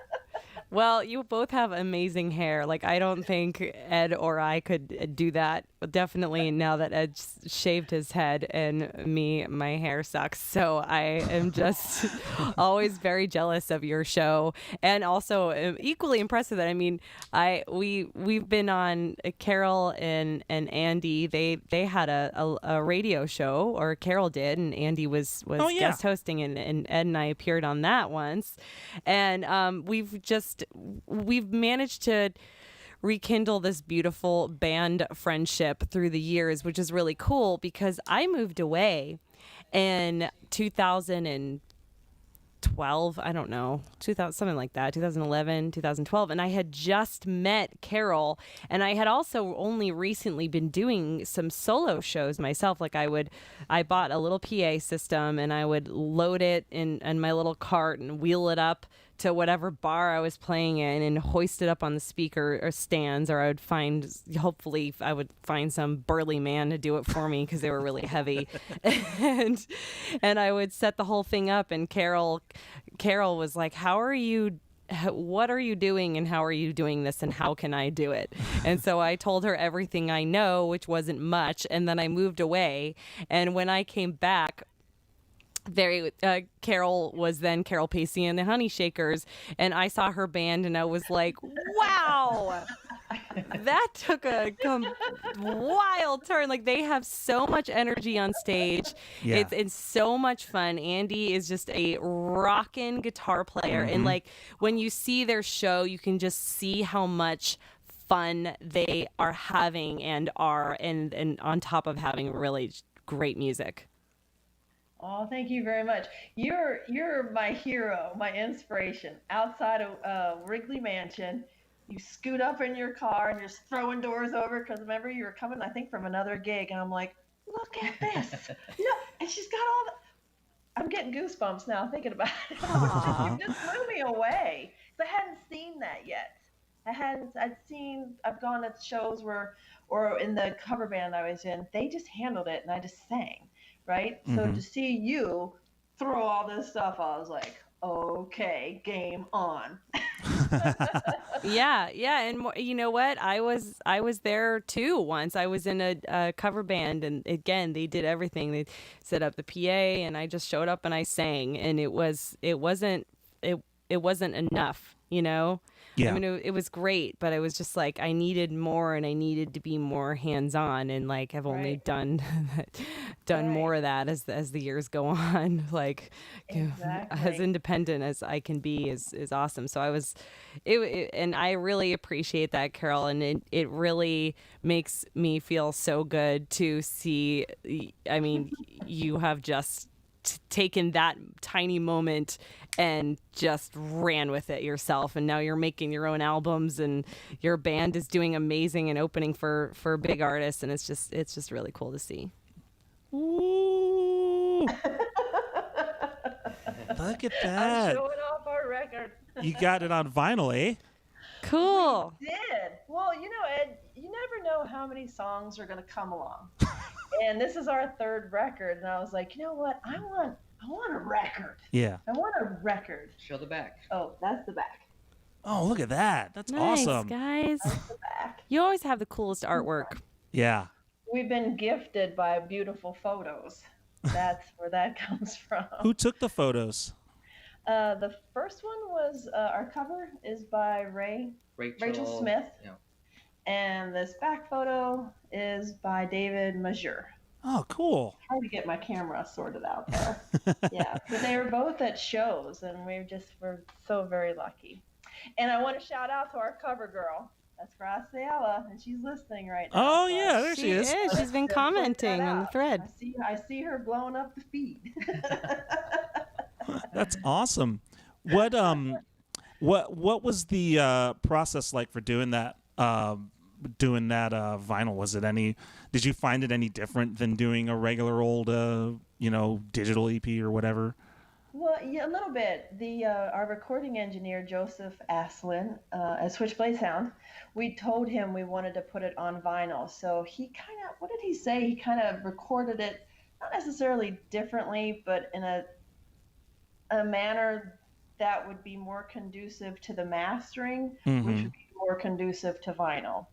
Well, you both have amazing hair. Like, I don't think Ed or I could do that. Definitely now that Ed shaved his head and my hair sucks. So I am just always very jealous of your show, and also equally impressed with it. I mean, we've been on Carol and Andy. They had a radio show, or Carol did, and Andy was guest hosting, and Ed and I appeared on that once, and we've managed to rekindle this beautiful band friendship through the years, which is really cool because I moved away in 2012, I don't know, 2000, something like that, 2011, 2012, and I had just met Carol, and I had also only recently been doing some solo shows myself. Like I bought a little PA system and I would load it in my little cart and wheel it up to whatever bar I was playing in and hoist it up on the speaker or stands, or hopefully I would find some burly man to do it for me because they were really heavy. and I would set the whole thing up, and Carol was like, what are you doing and how are you doing this and how can I do it? And so I told her everything I know, which wasn't much, and then I moved away. And when I came back, Carol was then Carol Pacey and the Honeyshakers, and I saw her band and I was like, wow, that took a wild turn. Like, they have so much energy on stage. Yeah. It's so much fun. Andy is just a rockin' guitar player, and like when you see their show, you can just see how much fun they are having and on top of having really great music. Oh, thank you very much. You're my hero, my inspiration. Outside of Wrigley Mansion, you scoot up in your car and you're just throwing doors over because remember you were coming, I think, from another gig, and I'm like, look at this. Look, and she's got all the. I'm getting goosebumps now thinking about it. You just blew me away. I hadn't seen that yet. I've gone to shows or in the cover band I was in, they just handled it and I just sang. Right? So to see you throw all this stuff, I was like, okay, game on. Yeah. And you know what? I was there too once. I was in a cover band, and again, they did everything. They set up the PA, and I just showed up and I sang, and it wasn't enough, Yeah. I mean, it was great, but I was just like, I needed more, and I needed to be more hands-on, and like I've only done more of that as the years go on. Like, as independent as I can be is awesome. So and I really appreciate that, Carol, and it really makes me feel so good to see. I mean, you have just taken that tiny moment and just ran with it yourself, and now you're making your own albums, and your band is doing amazing and opening for big artists, and it's just really cool to see. Ooh. Look at I'm that. showing off our record. You got it on vinyl, eh? Cool. Did. Well, Ed, you never know how many songs are going to come along. And this is our third record, and I was like, you know what? I want I want a record. Yeah. I want a record. Show the back. Oh, that's the back. Oh, look at that. That's Nice, awesome. guys. That's the back. You always have the coolest artwork. Yeah. We've been gifted by beautiful photos. That's where that comes from. Who took the photos? The first one was our cover is by Rachel Smith. Yeah. And this back photo is by David Majur. Oh, cool. Hard to get my camera sorted out there. Yeah, but they were both at shows, and we're so very lucky. And I want to shout out to our cover girl. That's Graciela, and she's listening right now. Oh, yeah, there she is. She's been commenting on the thread. I see her blowing up the feed. That's awesome. What was the process like for doing that vinyl? Was it did you find it any different than doing a regular old digital EP or whatever? Well, yeah, a little bit. Our recording engineer, Joseph Aslin, at Switchblade Sound, we told him we wanted to put it on vinyl. So he what did he say? He kind of recorded it, not necessarily differently, but in a manner that would be more conducive to the mastering, which would be more conducive to vinyl.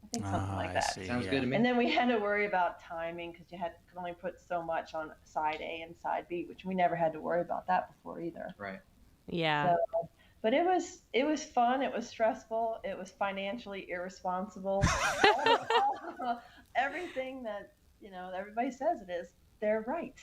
I think something like that. Sounds good to me. And then we had to worry about timing because you could only put so much on side A and side B, which we never had to worry about that before either. Right. Yeah. So, but it was fun. It was stressful. It was financially irresponsible. Everything that everybody says it is, they're right.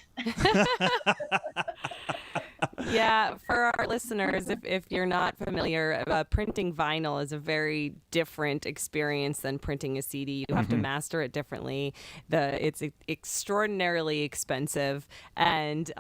Yeah, for our listeners, if you're not familiar, printing vinyl is a very different experience than printing a CD. You have to master it differently. It's extraordinarily expensive, and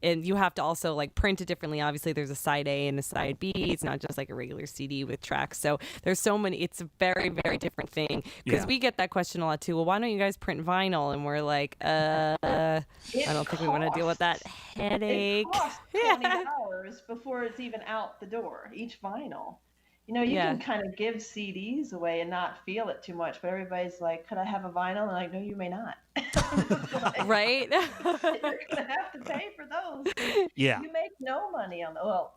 and you have to also like print it differently. Obviously, there's a side A and a side B. It's not just like a regular CD with tracks. So there's so many. It's a very, very different thing. Because we get that question a lot too. Well, why don't you guys print vinyl? And we're like, I don't think we want to deal with that headache. It costs $20 before it's even out the door. Each vinyl. You can kind of give CDs away and not feel it too much, but everybody's like, could I have a vinyl? And I'm like, no, you may not. Right? You're going to have to pay for those. Yeah. You make no money on the little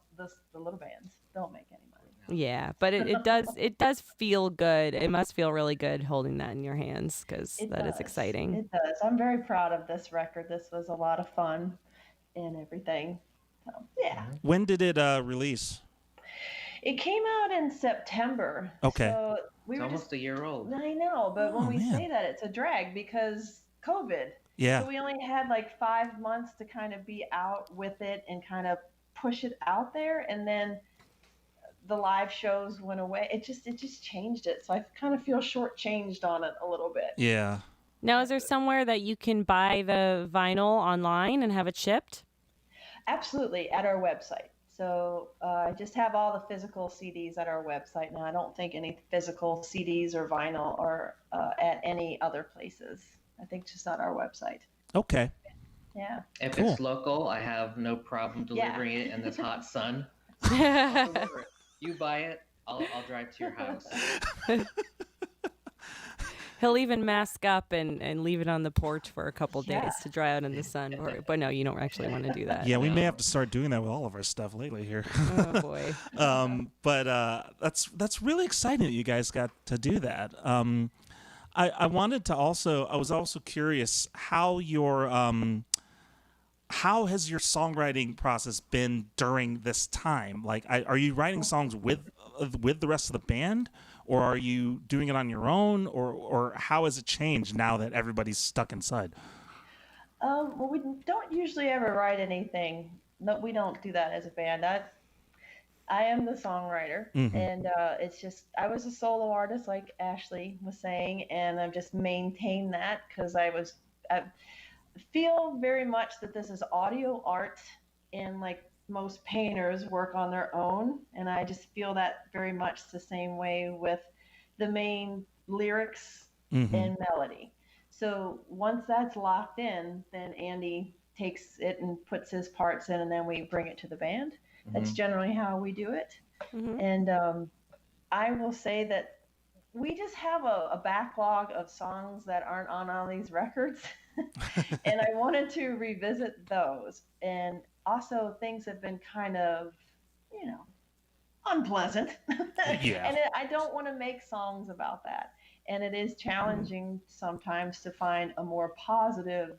bands don't make any money. Yeah, but it does feel good. It must feel really good holding that in your hands because that is exciting. It does. I'm very proud of this record. This was a lot of fun and everything. So, yeah. When did it release? It came out in September. Okay. So It's almost a year old. I know, but when we say that, it's a drag because COVID. Yeah. So we only had like 5 months to kind of be out with it and kind of push it out there, and then the live shows went away. It just changed it. So I kind of feel shortchanged on it a little bit. Yeah. Now, is there somewhere that you can buy the vinyl online and have it shipped? Absolutely, at our website. So I just have all the physical CDs at our website now. I don't think any physical CDs or vinyl are at any other places. I think just on our website. Okay. Yeah. If Cool. it's local, I have no problem delivering it in this hot sun. Yeah. I'll deliver it. You buy it, I'll drive to your house. He'll even mask up and leave it on the porch for a couple days Yeah. to dry out in the sun. But no, you don't actually want to do that. Yeah, we may have to start doing that with all of our stuff lately here. Oh boy. But that's really exciting that you guys got to do that. I wanted to I was also curious how how has your songwriting process been during this time? Like, are you writing songs with the rest of the band, or are you doing it on your own, or how has it changed now that everybody's stuck inside? Well, we don't usually ever write anything. No, we don't do that as a band. I am the songwriter, and it's just I was a solo artist, like Ashley was saying, and I've just maintained that because I feel very much that this is audio art, and like most painters work on their own, and I just feel that very much the same way with the main lyrics and melody. So once that's locked in, then Andy takes it and puts his parts in, and then we bring it to the band. That's generally how we do it. And I will say that we just have a backlog of songs that aren't on all these records. And I wanted to revisit those. And also, things have been kind of, you know, unpleasant. Yeah. And I don't want to make songs about that. And it is challenging sometimes to find a more positive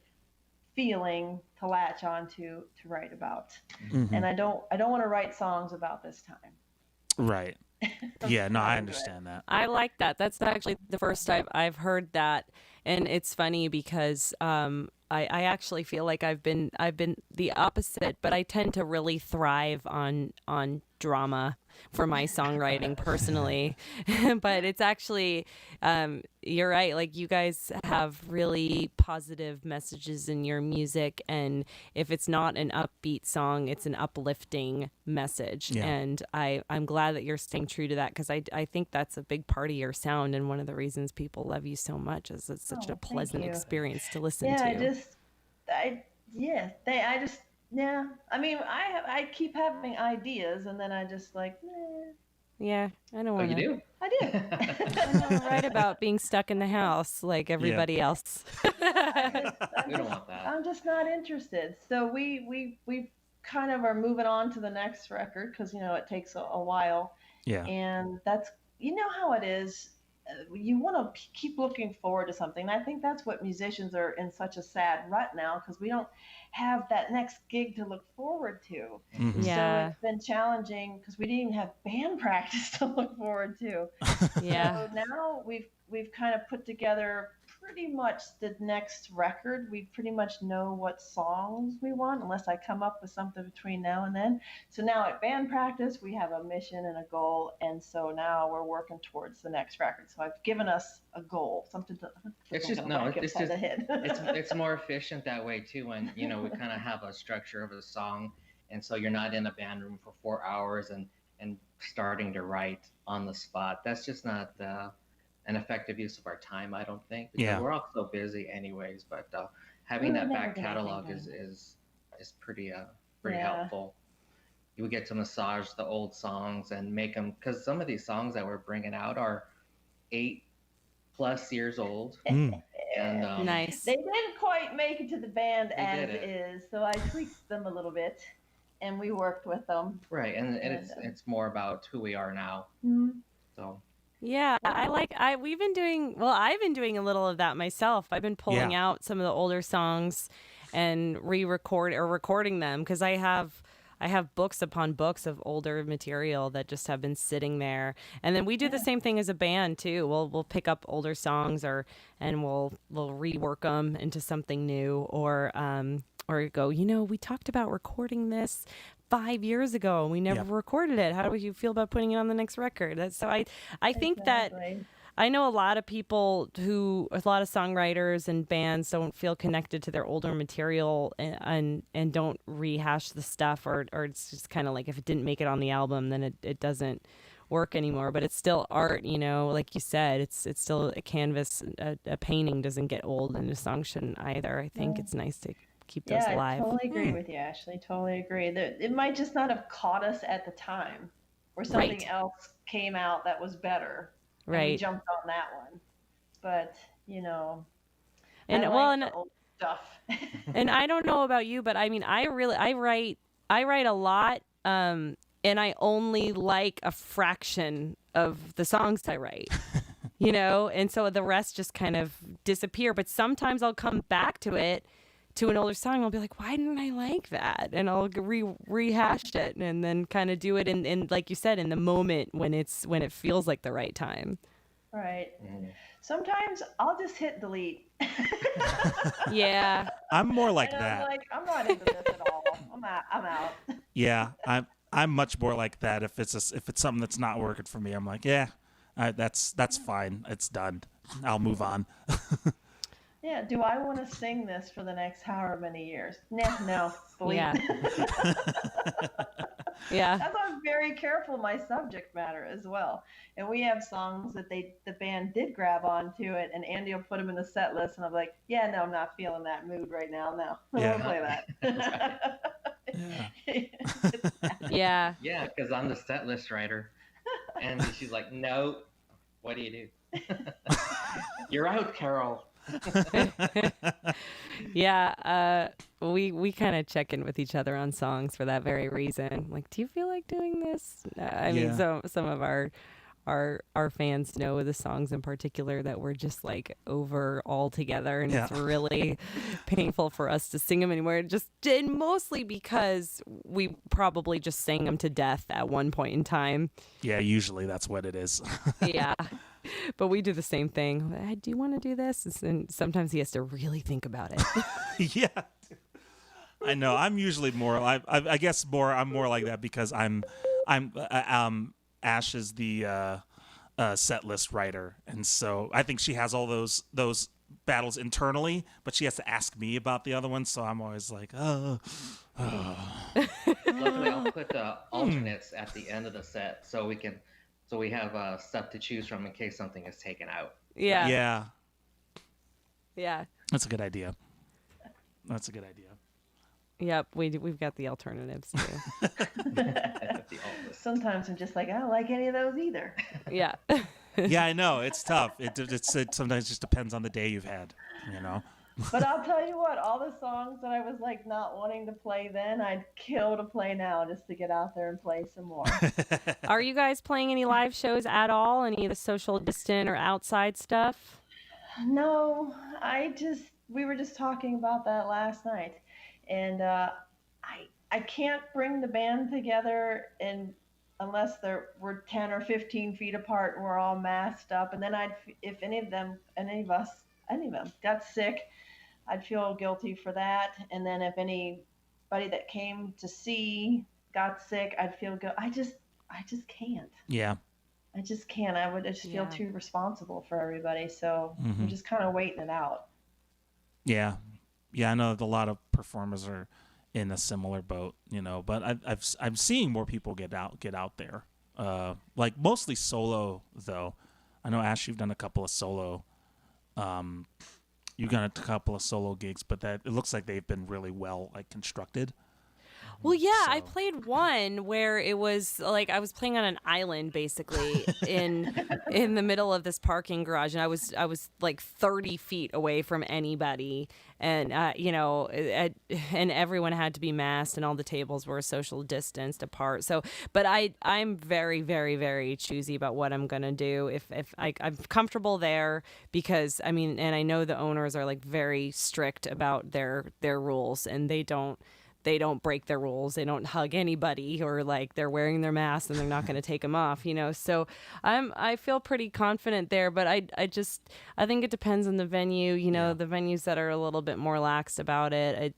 feeling to latch onto to write about. And I don't want to write songs about this time. Right. Yeah, no, I Not into it. understand that. I like that. That's actually the first time I've heard that, and it's funny because I actually feel like I've been the opposite, but I tend to really thrive on drama for my songwriting personally. But it's actually you're right. Like, you guys have really positive messages in your music, and if it's not an upbeat song, it's an uplifting message. Yeah. And I'm glad that you're staying true to that, because I think that's a big part of your sound, and one of the reasons people love you so much is it's such a Thank pleasant you. experience to listen Yeah, to. yeah. I mean, I keep having ideas, and then I just like, Yeah, I don't Oh, want you to. do? I do. Write about being stuck in the house like everybody else. We don't want that. I'm just not interested. So we kind of are moving on to the next record because it takes a while, Yeah. and that's how it is. You want to keep looking forward to something. And I think that's what musicians are in such a sad rut now, because we don't have that next gig to look forward to. Yeah. So it's been challenging because we didn't even have band practice to look forward to. Yeah. So now we've kind of put together pretty much the next record. We pretty much know what songs we want, unless I come up with something between now and then. So now at band practice, we have a mission and a goal, and so now we're working towards the next record. So I've given us a goal, something to. It's just the head. it's more efficient that way too, when we kind of have a structure of the song, and so you're not in a band room for 4 hours and starting to write on the spot. That's just not an effective use of our time, I don't think, because Yeah. we're all so busy anyways. But having We're that never back gonna catalog think is pretty Yeah. helpful. You would get to massage the old songs and make them, because some of these songs that we're bringing out are 8+ years old. Mm. And Nice. They didn't quite make it to the band They as didn't. is, so I tweaked them a little bit, and we worked with them. Right, and And, it's more about who we are now. Mhm. So Yeah, I've been doing a little of that myself. I've been pulling out some of the older songs and recording them, because I have books upon books of older material that just have been sitting there. And then we do the same thing as a band too. We'll pick up older songs and we'll rework them into something new, or go, we talked about recording this 5 years ago and we never recorded it. How do you feel about putting it on the next record? I think that Exactly. I know a lot of songwriters and bands don't feel connected to their older material and don't rehash the stuff, or it's just kind of like, if it didn't make it on the album, then it doesn't work anymore. But it's still art, like you said, it's still a canvas. A painting doesn't get old, and a song shouldn't either. I think it's nice to keep those Yeah, alive. I totally agree with you, Ashley. Totally agree. It might just not have caught us at the time, or something Right. else came out that was better. And we Right. jumped on that one. But, And I well, like and the old stuff. and I don't know about you, but I mean, I write a lot, and I only like a fraction of the songs I write, and so the rest just kind of disappear. But sometimes I'll come back to it, to an older song, and I'll be like, why didn't I like that? And I'll rehash it, and then kind of do it in, like you said, in the moment when it feels like the right time. Right. Sometimes I'll just hit delete. Yeah. I'm more like And that. I'm like, I'm not into this at all. I'm out. Yeah, I'm much more like that. If it's something that's not working for me, I'm like, that's fine. It's done. I'll move on. Yeah, do I want to sing this for the next however many years? No, delete. Yeah. Yeah. That's why I'm very careful of my subject matter as well. And we have songs that the band did grab onto it, and Andy will put them in the set list, and I'm like, yeah, no, I'm not feeling that mood right now. No, I Yeah. won't play that. Yeah. yeah, because I'm the set list writer, and she's like, no, what do you do? You're out, Carol. Yeah, we kind of check in with each other on songs for that very reason. Like, do you feel like doing this? I mean, Yeah. some of our fans know the songs in particular that we're just like over all together, and Yeah. it's really painful for us to sing them anymore. And mostly because we probably just sang them to death at one point in time. Yeah, usually that's what it is. Yeah. But we do the same thing. Do you want to do this? And sometimes he has to really think about it. Yeah. I know. I'm usually more. I guess more. I'm more like that because Ash is the set list writer, and so I think she has all those battles internally, but she has to ask me about the other ones. So I'm always like, oh. Luckily, I'll put the alternates at the end of the set so we have stuff to choose from in case something is taken out. Yeah. Yeah. Yeah. That's a good idea. That's a good idea. Yep. We've got the alternatives too. Sometimes I'm just like, I don't like any of those either. Yeah. Yeah, I know. It's tough. It sometimes just depends on the day you've had, you know? But I'll tell you what, all the songs that I was like not wanting to play then, I'd kill to play now just to get out there and play some more. Are you guys playing any live shows at all? Any of the social distant or outside stuff? No, we were just talking about that last night, and I can't bring the band together unless we're 10 or 15 feet apart and we're all masked up, and then if any of them got sick, I'd feel guilty for that, and then if anybody that came to see got sick, I'd feel good. I just can't. Yeah. I just can't. I just feel too responsible for everybody. So Mm-hmm. I'm just kind of waiting it out. Yeah. Yeah, I know a lot of performers are in a similar boat, you know, but I'm seeing more people get out there. Like mostly solo though. I know Ash, you've done a couple of solo you've done a couple of solo gigs, but that it looks like they've been really well like constructed. Well, yeah, I So- played one where it was like I was playing on an island basically in the middle of this parking garage, and I was like 30 feet away from anybody, and and everyone had to be masked, and all the tables were social distanced apart. So, but I'm very, very, very choosy about what I'm gonna do. If I'm comfortable there, because I mean, and I know the owners are like very strict about their rules, and they don't break their rules. They don't hug anybody, or like they're wearing their masks and they're not going to take them off, you know? So I feel pretty confident there, but I think it depends on the venue, you know, the venues that are a little bit more lax about it.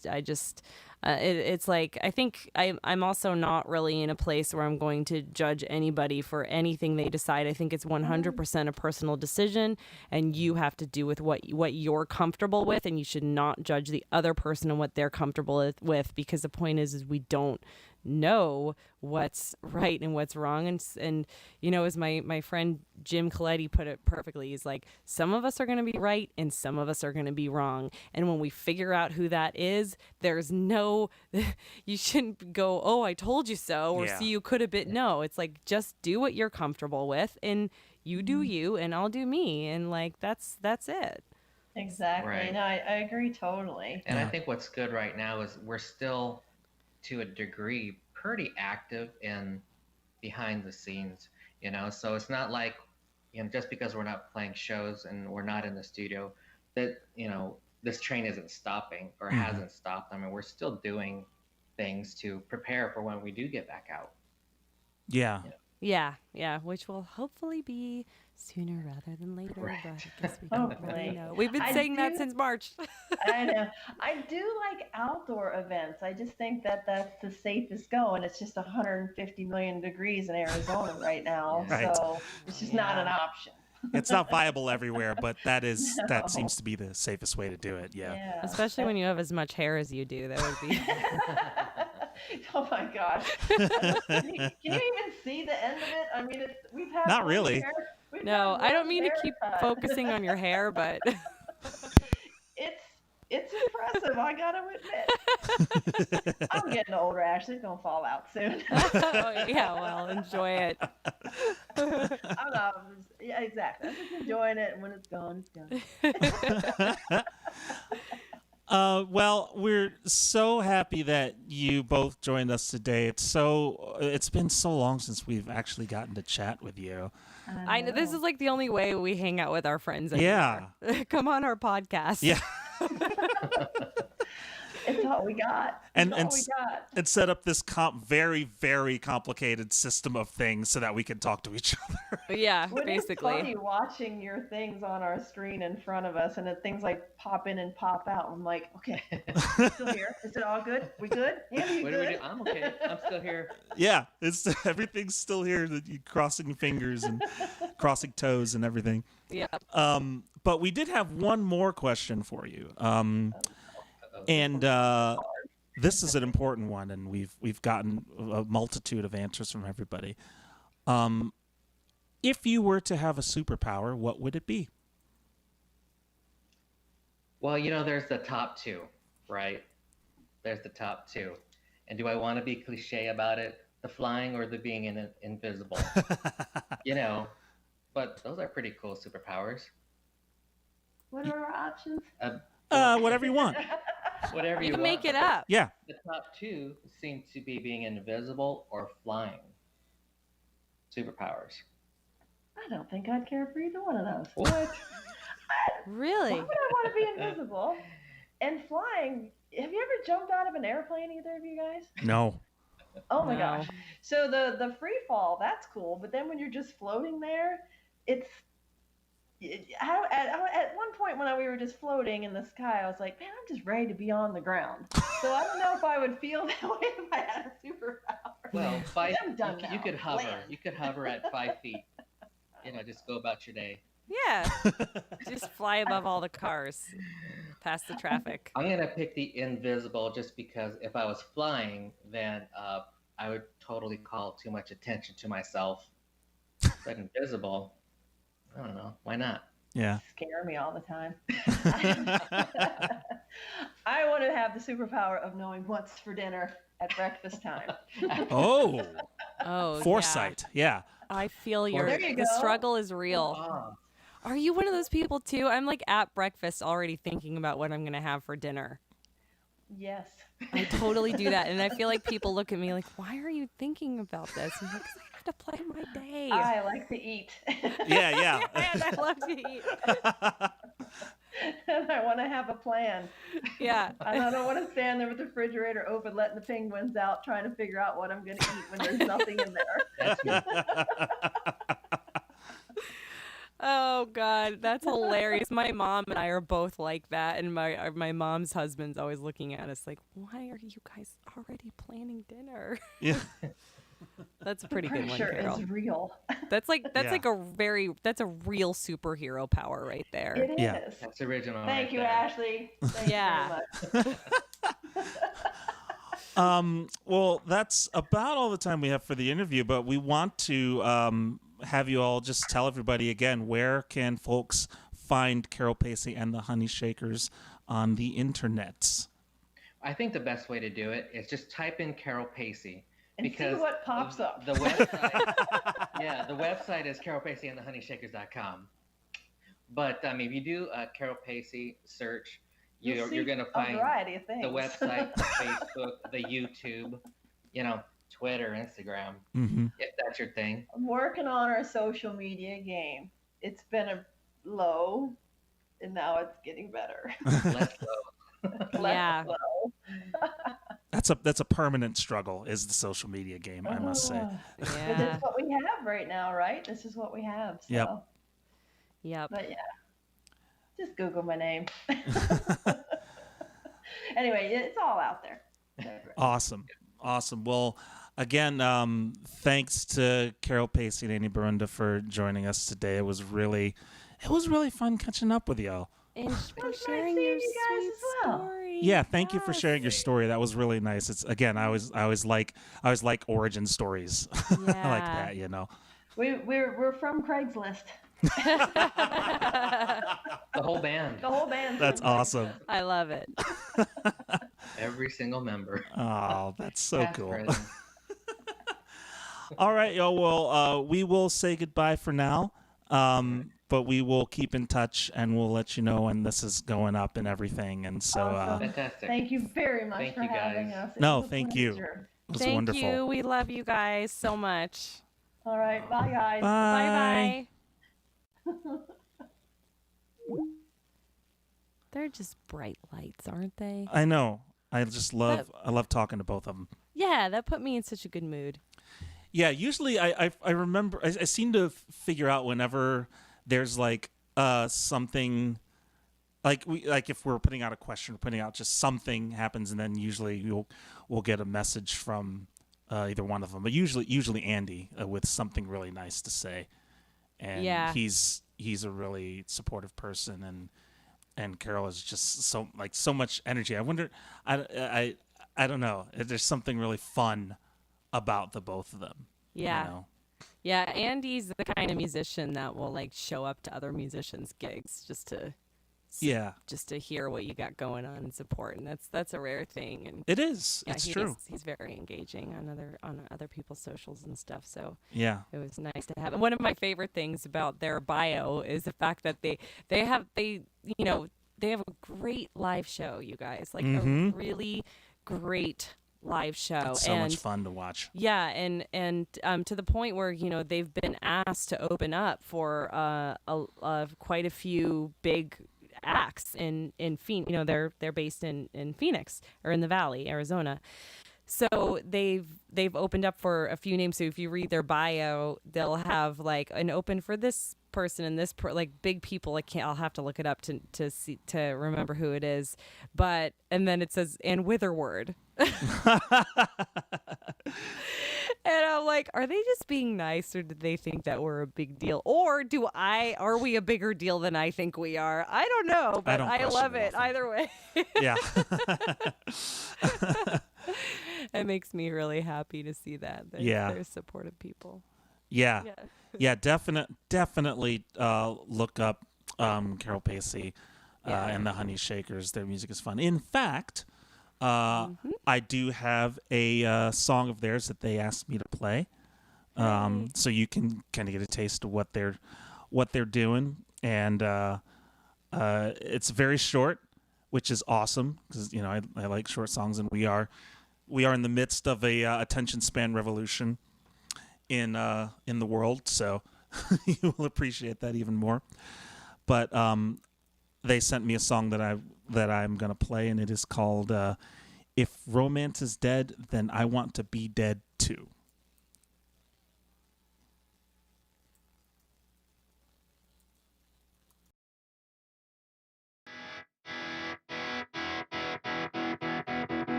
It's like, I think I'm also not really in a place where I'm going to judge anybody for anything they decide. I think it's 100% a personal decision, and you have to do with what you're comfortable with, and you should not judge the other person and what they're comfortable with, because the point is we don't know what's right and what's wrong, and you know, as my friend Jim Coletti put it perfectly, he's like, some of us are going to be right and some of us are going to be wrong, and when we figure out who that is, there's no you shouldn't go, oh, I told you so, or see, you could have been. No, it's like, just do what you're comfortable with, and you do you and I'll do me, and like that's it. Exactly. Right. No, I agree totally. And I think what's good right now is we're still, to a degree, pretty active in behind the scenes, you know, so it's not like, you know, just because we're not playing shows and we're not in the studio that, you know, this train isn't stopping or hasn't stopped. I mean, we're still doing things to prepare for when we do get back out. Yeah. Yeah, which will hopefully be sooner rather than later. Right. But I guess we don't really Hopefully. know. We've been I saying that do- since March. I know. I do like outdoor events. I just think that that's the safest go, and it's just 150 million degrees in Arizona right now, Right. so it's just not an option. It's not viable everywhere, but that seems to be the safest way to do it. Yeah. Especially when you have as much hair as you do. That would be. Oh my gosh. Can you even see the end of it? I mean, we've had Not one really. hair- we've No, had I don't one mean to keep haircut. focusing on your hair, but It's It's impressive, I gotta admit. I'm getting older, Ashley. It's gonna fall out soon. Oh, yeah, well, enjoy it. I'm not, yeah, exactly. I'm just enjoying it, and when it's gone, it's gone. Well, we're so happy that you both joined us today. It's been so long since we've actually gotten to chat with you. I know this is like the only way we hang out with our friends Yeah. anymore. Come on our podcast. Yeah. It's all we got. And It's all we got. and set up this very, very complicated system of things so that we can talk to each other. Yeah, When basically. It's funny watching your things on our screen in front of us, and the things like pop in and pop out. I'm like, okay, still here. Is it all good? We good? Andy, you What do we good? do? I'm okay. I'm still here. Yeah, it's everything's still here. That you crossing fingers and crossing toes and everything. Yeah. But we did have one more question for you. And this is an important one, and we've gotten a multitude of answers from everybody. If you were to have a superpower, what would it be? Well, there's the top two, right? There's the top two. And do I want to be cliche about it? The flying or the being invisible? But those are pretty cool superpowers. What are our options? Whatever you want. Whatever You you can want. make it up. Yeah. The top two seem to be being invisible or flying superpowers. I don't think I'd care for either one of those. What? Really? Why would I want to be invisible? And flying, have you ever jumped out of an airplane, either of you guys? No. Oh my No. gosh. So the free fall, that's cool. But then when you're just floating there, it's at one point when we were just floating in the sky, I was like, man, I'm just ready to be on the ground. So I don't know if I would feel that way if I had a superpower. Well, I'm done you now. could hover. Land. You could hover at 5 feet. Just go about your day. Yeah. Just fly above all the cars, past the traffic. I'm gonna pick the invisible just because if I was flying, then I would totally call too much attention to myself. But invisible, I don't know. Why not? Yeah. Scare me all the time. I want to have the superpower of knowing what's for dinner at breakfast time. Oh, Oh, foresight. Yeah. I feel there you the go. struggle is real. Ah, Are you one of those people too? I'm like at breakfast already thinking about what I'm going to have for dinner. Yes. I totally do that. And I feel like people look at me like, why are you thinking about this? I'm like, 'cause I have to plan my day. I like to eat. Yeah. And I love to eat. And I want to have a plan. Yeah. And I don't want to stand there with the refrigerator open, letting the penguins out, trying to figure out what I'm going to eat when there's nothing in there. that's me. Oh God, that's hilarious. My mom and I are both like that, and my mom's husband's always looking at us like, "Why are you guys already planning dinner?" Yeah. That's a pretty good Pretty one, sure Carol. it's real. That's like Yeah. that's a real superhero power right there. It is. Yeah. That's original. Thank right you, there. Ashley. Thank Yeah. you very much. Well, that's about all the time we have for the interview, but we want to have you all just tell everybody again, where can folks find Carol Pacey and the Honeyshakers on the internets? I think the best way to do it is just type in Carol Pacey. And see what pops up. The website, yeah, the website is carolpaceyandthehoneyshakers.com. But if you do a Carol Pacey search, You'll see you're going to a find variety of things. the website, the Facebook, the YouTube, Twitter, Instagram, Mm-hmm. if that's your thing. I'm working on our social media game. It's been a low, and now it's getting better. Let's go. Yeah. Low. That's a permanent struggle, is the social media game, I must say. But Yeah. that's what we have right now, right? This is what we have. So. Yep. Yep. But yeah, just Google my name. Anyway, it's all out there. Awesome. Well, again, thanks to Carol Pacey and Annie Borunda for joining us today. It was really fun catching up with y'all. And for nice sharing seeing your you guys sweet as well. story. Yeah, thank you for Yes. sharing your story. That was really nice. It's again, I always like origin stories like Yeah. that, We're from Craigslist. The whole band. The whole band. That's awesome. I love it. Every single member. Oh, that's so Past, cool. present. All right, y'all. Well, we will say goodbye for now. But we will keep in touch, and we'll let you know when this is going up and everything. And so, Awesome. Fantastic. Thank you very much Thank for you, having guys. us. It No, was a thank you. pleasure. it was Thank wonderful. you. We love you guys so much. All right. Bye, guys. Bye. Bye. They're just bright lights, aren't they? I know. I love talking to both of them. Yeah, that put me in such a good mood. Yeah, usually I remember I seem to figure out whenever there's like something like if we're putting out a question or putting out just something happens, and then usually we'll get a message from either one of them, but usually Andy with something really nice to say, and Yeah. he's a really supportive person, and Carol is just so much energy. I wonder, I don't know. There's something really fun about the both of them. Yeah. You know? Yeah, Andy's the kind of musician that will like show up to other musicians' gigs just to hear what you got going on and support, and that's a rare thing. And It is. yeah, It's true. He's very engaging on other people's socials and stuff. So Yeah. it was nice to have. And one of my favorite things about their bio is the fact that they have a great live show. You guys, like a really great live show. It's so and much fun to watch. yeah, and to the point where they've been asked to open up for quite a few big acts in Phoenix. They're based in Phoenix or in the Valley, Arizona. So they've opened up for a few names. So if you read their bio, they'll have like an open for this person and this like big people. I'll have to look it up to remember who it is. And then it says and Witherward. And I'm like, are they just being nice, or did they think that we're a big deal, or are we a bigger deal than I think we are? I don't know, but I love it either way. Yeah. It makes me really happy to see that. They're supportive people. Yeah. Yeah, definitely look up Carol Pacey and the Honeyshakers. Their music is fun. In fact, I do have a song of theirs that they asked me to play, so you can kind of get a taste of what they're doing, and it's very short, which is awesome because I like short songs, and we are in the midst of a attention span revolution in the world, so you will appreciate that even more. But they sent me a song that I'm gonna play, and it is called "If Romance Is Dead, Then I Want to Be Dead Too."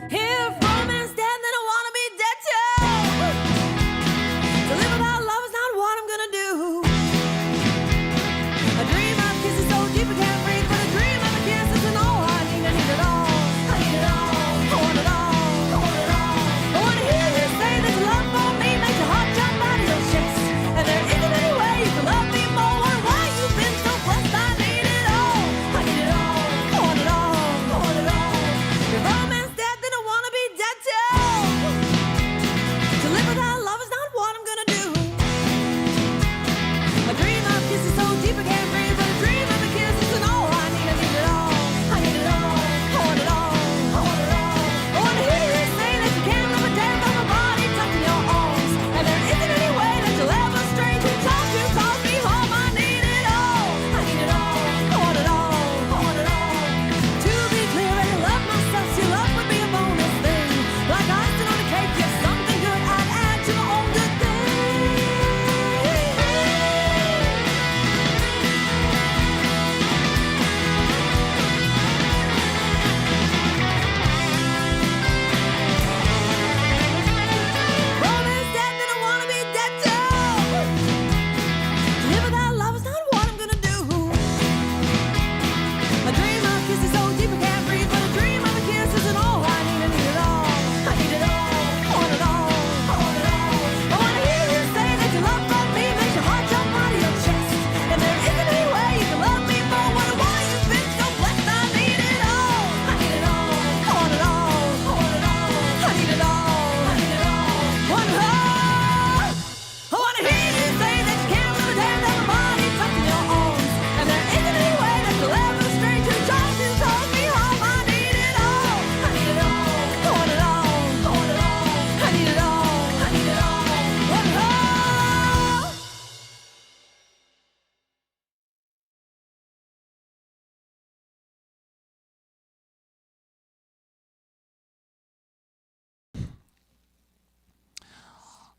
If romance dead, then I wanna be dead too. To live without love is not what I'm gonna do. A dream of kisses so deep I can't breathe, but a dream of a kiss isn't all I need. I need it all. I need it all. I want it all. I want it all. I wanna hear you say that your love for me makes your heart jump out of your chest. And there isn't any way you can love me more. Why you've been so blessed? I need it all. I need it all. I want it all. I want it all. If romance dead, then I wanna be dead.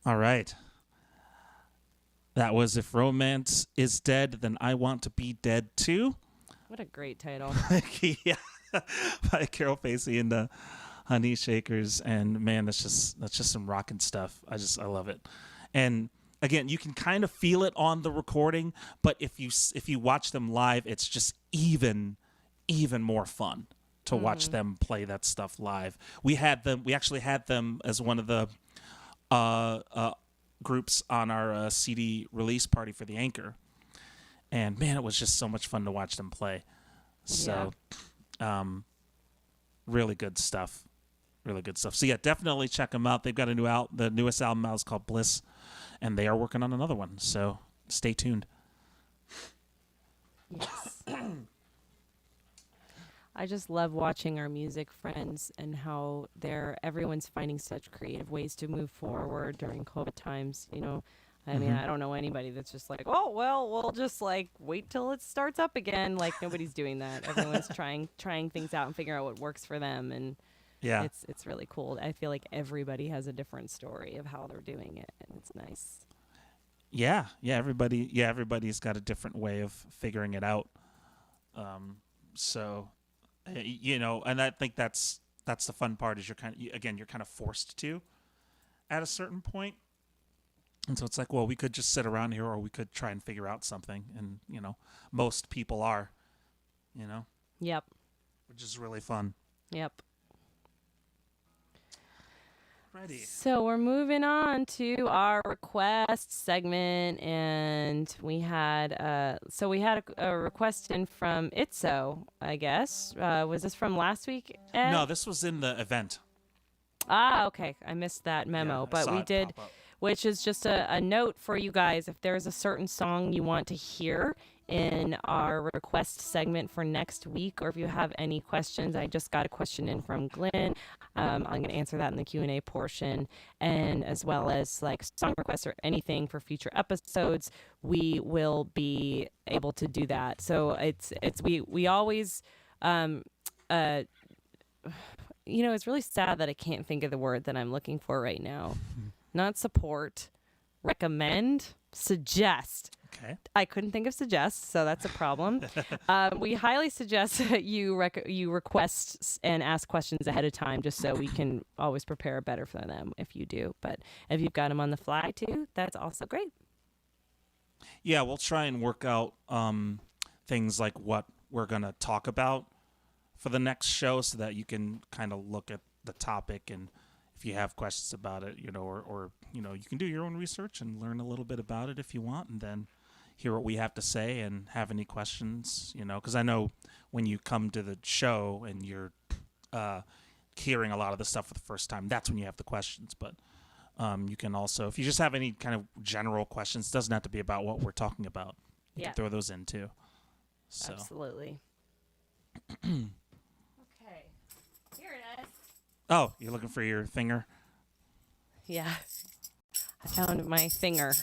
All right. That was If Romance is Dead, Then I Want to Be Dead Too. What a great title. Yeah. By Carol Pacey and the Honeyshakers. And man, that's just some rockin' stuff. I love it. And again, you can kind of feel it on the recording, but if you watch them live, it's just even more fun to watch them play that stuff live. We actually had them as one of the groups on our CD release party for the Anchor, and man, it was just so much fun to watch them play. So really good stuff. So yeah, definitely check them out. They've got the newest album out is called Bliss, and they are working on another one, so stay tuned. Yes. I just love watching our music friends and how everyone's finding such creative ways to move forward during COVID times. You know, I mean, I don't know anybody that's just like, oh, well, we'll just like wait till it starts up again. Like nobody's doing that. Everyone's trying things out and figuring out what works for them. And Yeah, it's really cool. I feel like everybody has a different story of how they're doing it, and it's nice. Yeah, everybody's got a different way of figuring it out. So, you know, and I think that's the fun part is you're kind of forced to at a certain point. And so it's like, well, we could just sit around here, or we could try and figure out something. And, you know, most people are, you know. Yep. Which is really fun. Yep. Ready. So we're moving on to our request segment, and we had a request in from Itzo, I guess. Was this from last week, Ed? No, this was in the event. Ah, okay. I missed that memo, Yeah, I but saw we it did, pop up. which is just a note for you guys. If there's a certain song you want to hear in our request segment for next week, or if you have any questions, I just got a question in from Glenn. I'm going to answer that in the Q&A portion, and as well as like song requests or anything for future episodes, we will be able to do that. So we always, you know, it's really sad that I can't think of the word that I'm looking for right now. Not support, recommend, suggest. Okay. I couldn't think of suggest, so that's a problem. We highly suggest that you request and ask questions ahead of time, just so we can always prepare better for them if you do. But if you've got them on the fly too, that's also great. Yeah, we'll try and work out things like what we're going to talk about for the next show, so that you can kind of look at the topic, and if you have questions about it, you know, or you know, you can do your own research and learn a little bit about it if you want, and then hear what we have to say and have any questions, you know, because I know when you come to the show and you're hearing a lot of the stuff for the first time, that's when you have the questions. But you can also, if you just have any kind of general questions, it doesn't have to be about what we're talking about. You can throw those in too. So. Absolutely. Okay. Here it is. Oh, you're looking for your finger? Yeah. I found my thinger.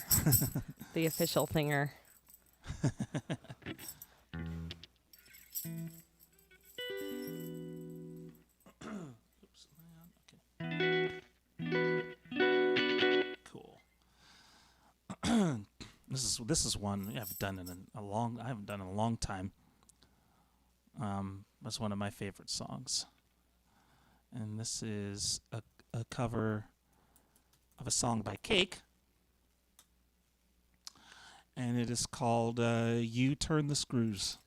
The official thinger. Cool. This is one I haven't done in a long time. That's one of my favorite songs. And this is a cover of a song by Cake. And it is called You Turn the Screws.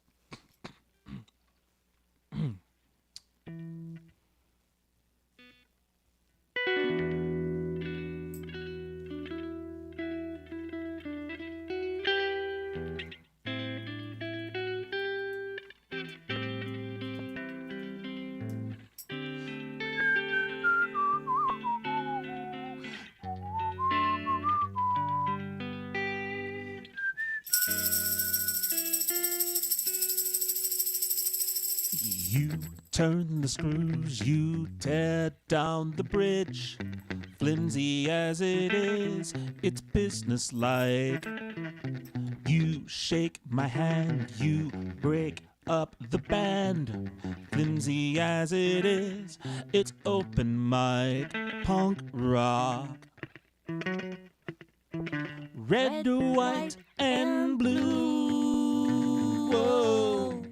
You turn the screws, you tear down the bridge. Flimsy as it is, it's businesslike. You shake my hand, you break up the band. Flimsy as it is, it's open mic punk rock. Red, white, and blue. Whoa.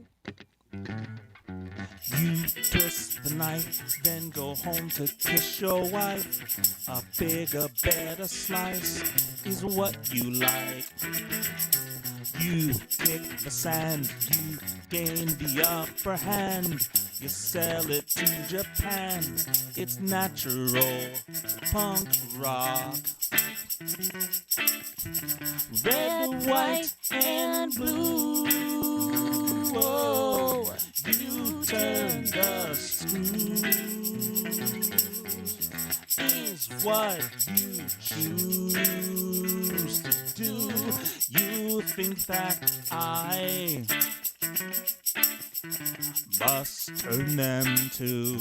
You twist the knife, then go home to kiss your wife. A bigger, better slice is what you like. You kick the sand, you gain the upper hand. You sell it to Japan, it's natural punk rock. Red, white, and blue. Oh, you turn the screws. Is what you choose to do. You think that I must turn them to.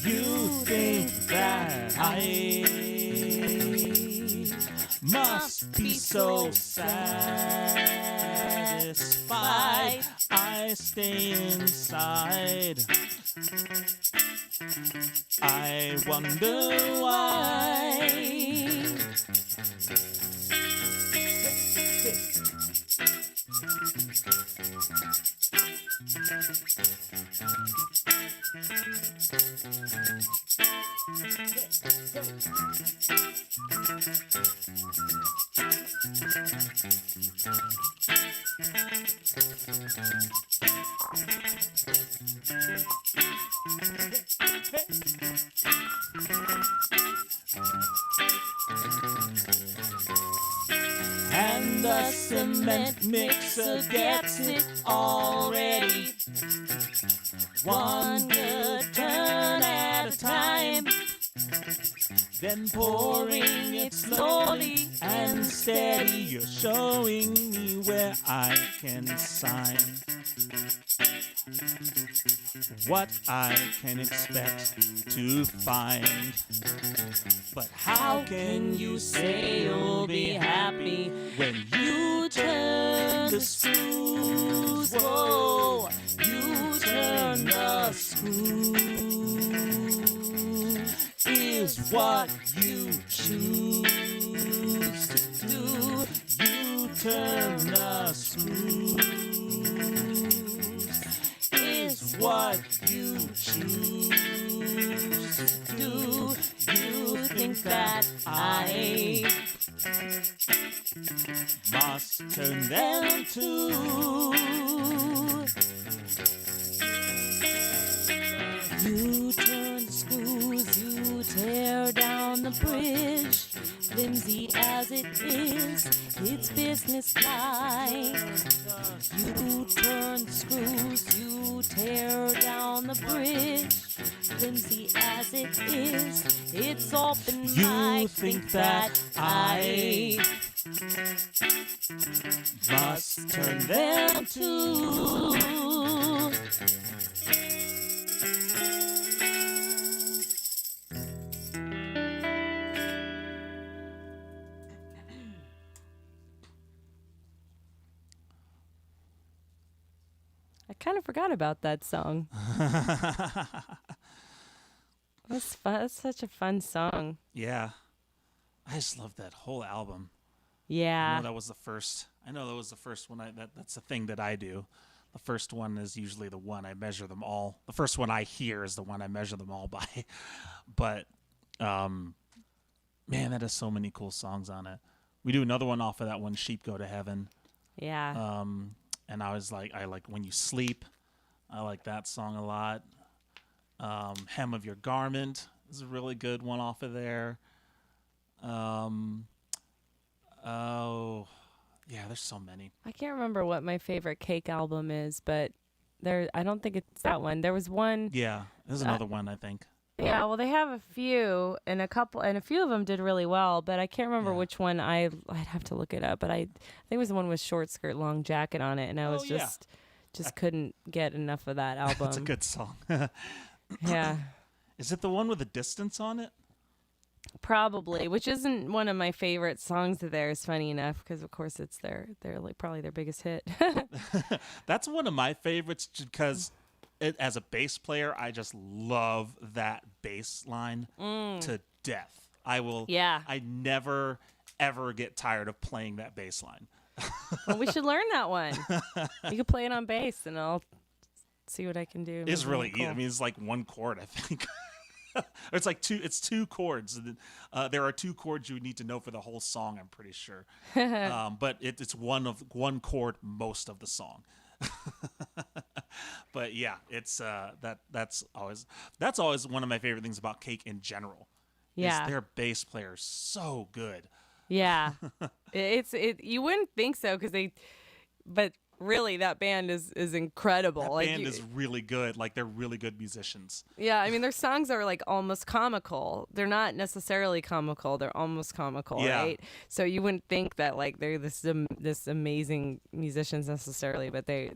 You think that I must be so satisfied. I stay inside. I wonder why. And the cement mixer gets it all ready. One good turn at a time. Then pouring it slowly and steady. You're showing me where I can sign. What I can expect to find. But how can you say you'll be happy when you turn the screws? Whoa, you turn the screws. Is what you choose to do. You turn the screws. Is what you choose to do. You think that I must turn them to. You turn the screws, you tear down the bridge. Flimsy as it is, it's business-like. You turn the screws, you tear down the bridge. Flimsy as it is, it's open mic. You think that I must turn them to. I kind of forgot about that song. That's fun. That's such a fun song. Yeah. I just love that whole album. Yeah. I know that was the first one. That's the thing that I do. The first one is usually the one I measure them all. The first one I hear is the one I measure them all by. But, man, that has so many cool songs on it. We do another one off of that one, Sheep Go to Heaven. Yeah. And I like When You Sleep. I like that song a lot. Hem of Your Garment is a really good one off of there. Oh, yeah, there's so many. I can't remember what my favorite Cake album is, but I don't think it's that one. There was one. Yeah, there's another one, I think. Yeah, well, they have a few, and a few of them did really well, but I can't remember which one. I'd have to look it up, but I think it was the one with Short Skirt, Long Jacket on it, and I was just couldn't get enough of that album. That's a good song. Yeah. Is it the one with the Distance on it? Probably, which isn't one of my favorite songs of theirs, funny enough, because of course it's probably their biggest hit. That's one of my favorites because as a bass player, I just love that bass line to death. Yeah. I never ever get tired of playing that bass line. Well, we should learn that one. You can play it on bass, and I'll see what I can do. It's really cool. easy. I mean, it's like one chord, I think. It's like two chords. There are two chords you would need to know for the whole song, I'm pretty sure. But it's one chord most of the song. But yeah, it's that's always one of my favorite things about Cake in general. Yeah. Is their bass player is so good. Yeah. You wouldn't think so but really that band is incredible. That like band is really good. Like they're really good musicians. Yeah, I mean their songs are like almost comical. They're not necessarily comical. They're almost comical, Yeah. right? So you wouldn't think that like they're this amazing musicians necessarily, but they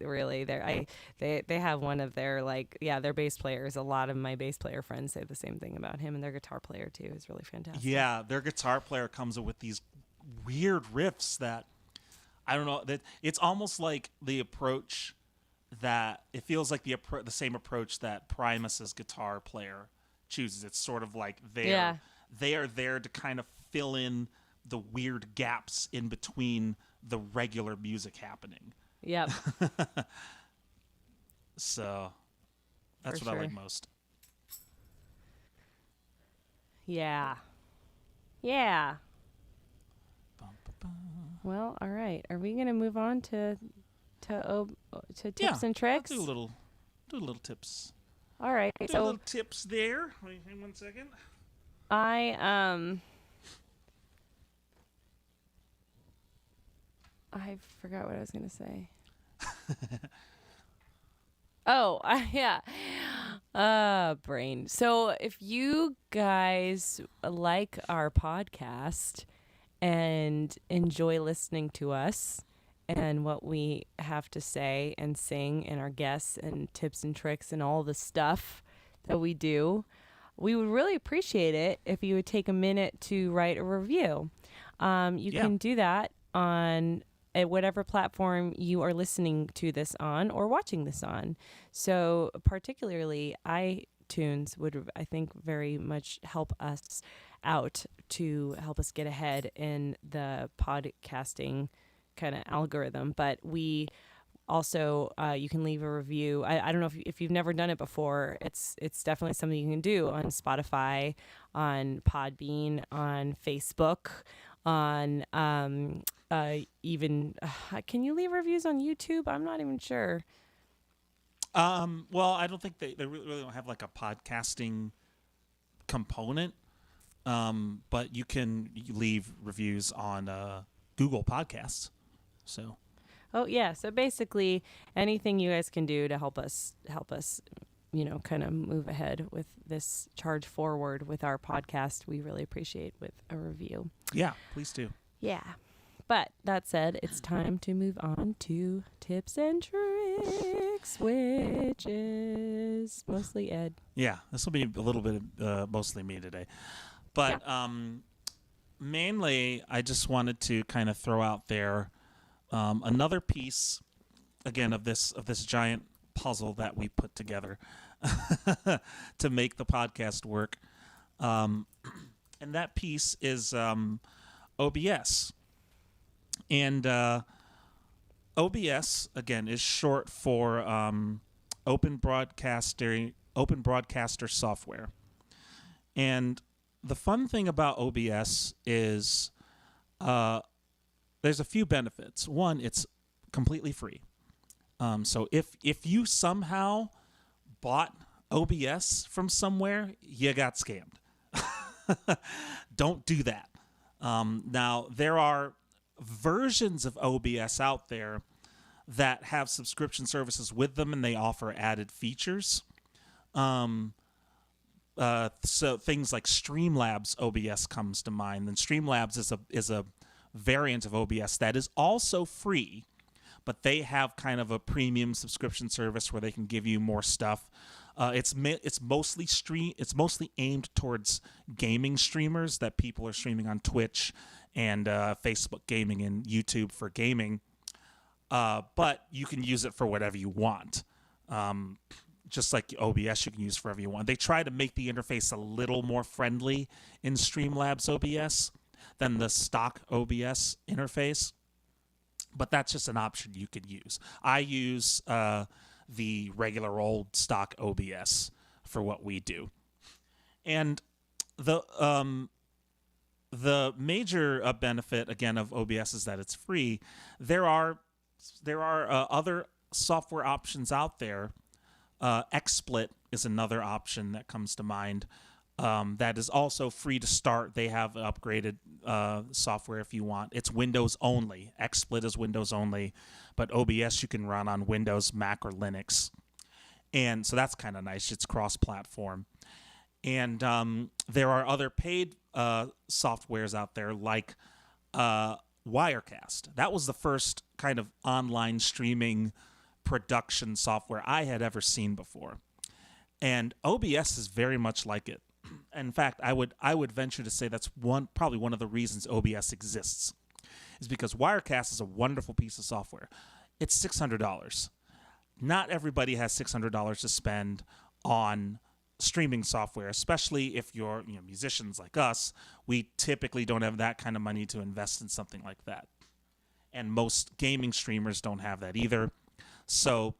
have one of their their bass players. A lot of my bass player friends say the same thing about him, and their guitar player too is really fantastic. Yeah, their guitar player comes up with these weird riffs that I don't know, that it's almost like the approach that it feels like the same approach that Primus's guitar player chooses. It's sort of like they are there to kind of fill in the weird gaps in between the regular music happening. Yep. So that's For what I sure. like most. Yeah. Yeah. Well, all right. Are we gonna move on to tips and tricks? I'll do a little tips. All right. Do a So little tips there. Wait, hang 1 second. I forgot what I was gonna say. Oh, yeah. Brain. So if you guys like our podcast and enjoy listening to us and what we have to say and sing and our guests and tips and tricks and all the stuff that we do, we would really appreciate it if you would take a minute to write a review. You can do that on at whatever platform you are listening to this on or watching this on. So particularly iTunes would, I think, very much help us out to help us get ahead in the podcasting kind of algorithm. But we also, you can leave a review. I don't know if you've never done it before. It's definitely something you can do on Spotify, on Podbean, on Facebook, on even can you leave reviews on YouTube? I'm not even sure. Well, I don't think they really don't have like a podcasting component. But you can leave reviews on Google Podcasts. So. Oh yeah. So basically, anything you guys can do to help us, kind of move ahead with this charge forward with our podcast, we really appreciate with a review. Yeah, please do. Yeah. But that said, it's time to move on to tips and tricks, which is mostly Ed. Yeah, this will be a little bit mostly me today. But mainly, I just wanted to kind of throw out there another piece, again, of this giant puzzle that we put together to make the podcast work. And that piece is OBS. And OBS, again, is short for Open Broadcaster Software. And the fun thing about OBS is there's a few benefits. One, it's completely free. So if you somehow bought OBS from somewhere, you got scammed. Don't do that. Now, there are versions of OBS out there that have subscription services with them, and they offer added features. So things like Streamlabs OBS comes to mind. And Streamlabs is a variant of OBS that is also free, but they have kind of a premium subscription service where they can give you more stuff. It's mostly aimed towards gaming streamers, that people are streaming on Twitch and Facebook Gaming and YouTube for gaming. But you can use it for whatever you want. just like OBS, you can use for whatever you want. They try to make the interface a little more friendly in Streamlabs OBS than the stock OBS interface, but that's just an option you could use. I use the regular old stock OBS for what we do. And the major benefit, again, of OBS is that it's free. There are other software options out there. XSplit is another option that comes to mind. That is also free to start. They have upgraded software if you want. It's Windows only. XSplit is Windows only, but OBS you can run on Windows, Mac, or Linux. And so that's kind of nice. It's cross-platform. And there are other paid softwares out there like Wirecast. That was the first kind of online streaming production software I had ever seen before. And OBS is very much like it. In fact, I would venture to say that's probably one of the reasons OBS exists, is because Wirecast is a wonderful piece of software. It's $600. Not everybody has $600 to spend on streaming software, especially if you're musicians like us. We typically don't have that kind of money to invest in something like that. And most gaming streamers don't have that either. So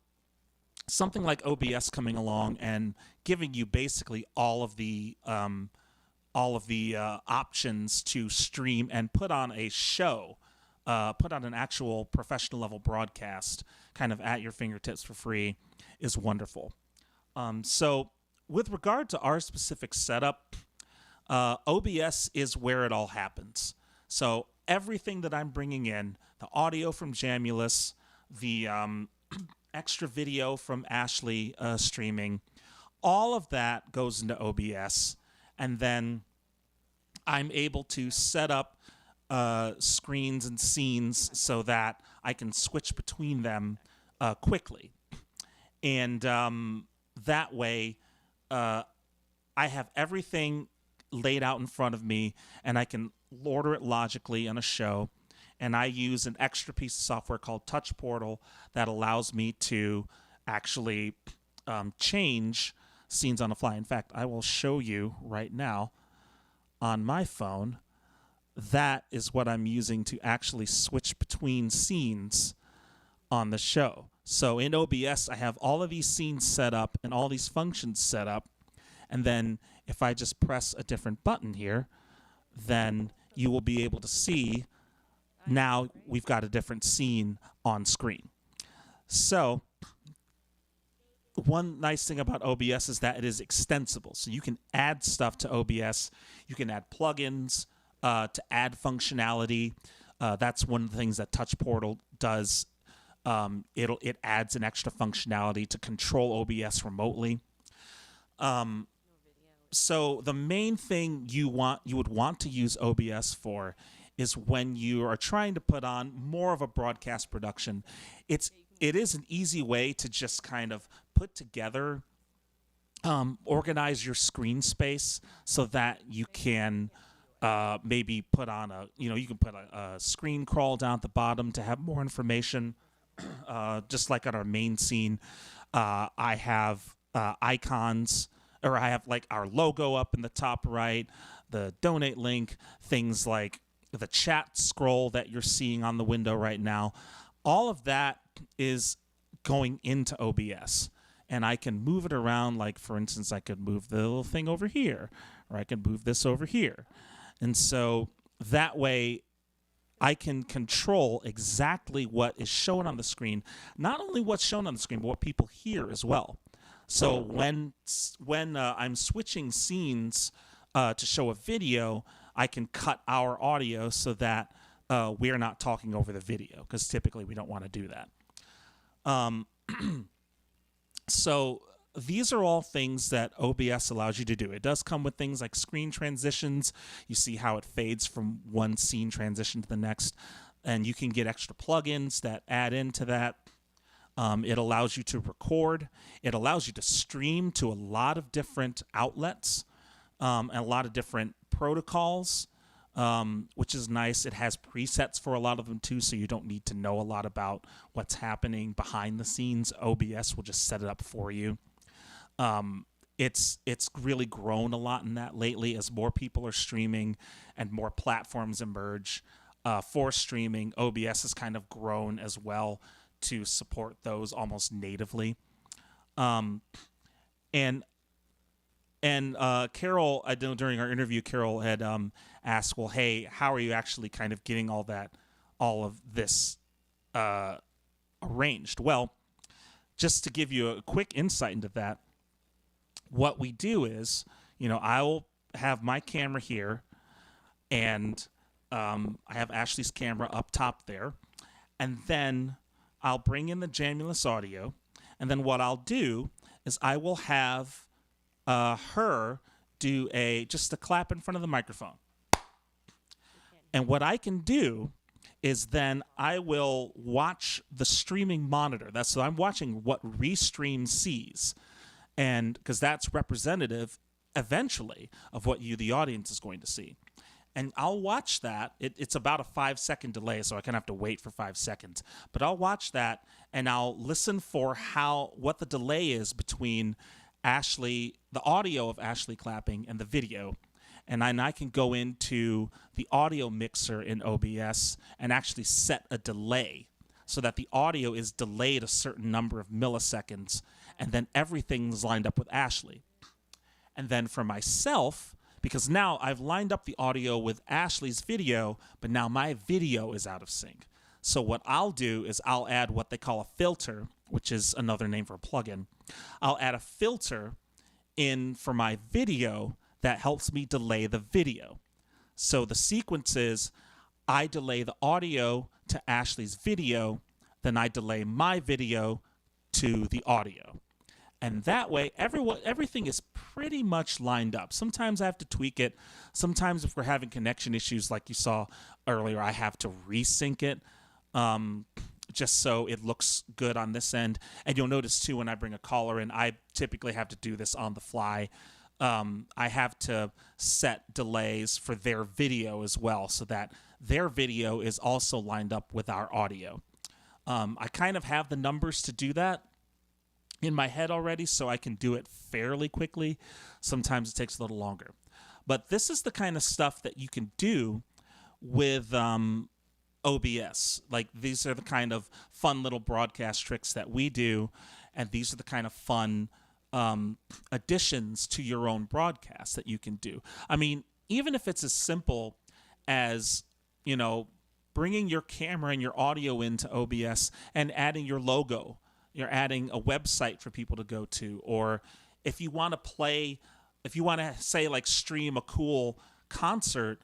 something like OBS coming along and giving you basically all of the options to stream and put on a show, put on an actual professional level broadcast kind of at your fingertips for free is wonderful. So with regard to our specific setup, OBS is where it all happens. So everything that I'm bringing in, the audio from Jamulus, the extra video from Ashley streaming, all of that goes into OBS, and then I'm able to set up screens and scenes so that I can switch between them quickly. And that way, I have everything laid out in front of me, and I can order it logically on a show. And I use an extra piece of software called Touch Portal that allows me to actually change scenes on the fly. In fact, I will show you right now on my phone. That is what I'm using to actually switch between scenes on the show. So in OBS, I have all of these scenes set up and all these functions set up. And then if I just press a different button here, then you will be able to see now we've got a different scene on screen. So one nice thing about OBS is that it is extensible. So you can add stuff to OBS. You can add plugins to add functionality. That's one of the things that Touch Portal does. It adds an extra functionality to control OBS remotely. So the main thing you would want to use OBS for is when you are trying to put on more of a broadcast production. It is an easy way to just kind of put together, organize your screen space so that you can maybe put on you can put a screen crawl down at the bottom to have more information. Just like on our main scene, I have icons, or I have like our logo up in the top right, the donate link, things like the chat scroll that you're seeing on the window right now. All of that is going into OBS, and I can move it around. Like, for instance, I could move the little thing over here, or I could move this over here. And so that way I can control exactly what is shown on the screen, not only what's shown on the screen, but what people hear as well. So when I'm switching scenes to show a video, I can cut our audio so that we're not talking over the video, because typically we don't want to do that. So these are all things that OBS allows you to do. It does come with things like screen transitions. You see how it fades from one scene transition to the next, and you can get extra plugins that add into that. It allows you to record. It allows you to stream to a lot of different outlets and a lot of different protocols, which is nice. It has presets for a lot of them too, so you don't need to know a lot about what's happening behind the scenes. OBS will just set it up for you. It's really grown a lot in that lately as more people are streaming and more platforms emerge for streaming. OBS has kind of grown as well to support those almost natively. And Carol, I know during our interview, Carol had asked, well, hey, how are you actually kind of getting all of this arranged? Well, just to give you a quick insight into that, what we do is, I will have my camera here, and I have Ashley's camera up top there, and then I'll bring in the Jamulus audio, and then what I'll do is I will have her do just a clap in front of the microphone. And what I can do is then I will watch the streaming monitor. So I'm watching what Restream sees. And because that's representative eventually of what you, the audience, is going to see. And I'll watch that. It's about a 5-second delay, so I kind of have to wait for 5 seconds. But I'll watch that, and I'll listen for what the delay is between Ashley, the audio of Ashley clapping, and the video. And then I can go into the audio mixer in OBS and actually set a delay so that the audio is delayed a certain number of milliseconds, and then everything's lined up with Ashley. And then for myself, because now I've lined up the audio with Ashley's video, but now my video is out of sync. So what I'll do is I'll add what they call a filter, which is another name for a plugin. I'll add a filter in for my video that helps me delay the video. So the sequence is I delay the audio to Ashley's video, then I delay my video to the audio. And that way, everything is pretty much lined up. Sometimes I have to tweak it. Sometimes if we're having connection issues like you saw earlier, I have to resync it just so it looks good on this end. And you'll notice, too, when I bring a caller in, I typically have to do this on the fly. I have to set delays for their video as well so that their video is also lined up with our audio. I kind of have the numbers to do that in my head already, so I can do it fairly quickly. Sometimes it takes a little longer. But this is the kind of stuff that you can do with OBS. Like, these are the kind of fun little broadcast tricks that we do, and these are the kind of fun additions to your own broadcast that you can do. I mean, even if it's as simple as, bringing your camera and your audio into OBS and adding your logo. You're adding a website for people to go to, or if you want to say, like, stream a cool concert,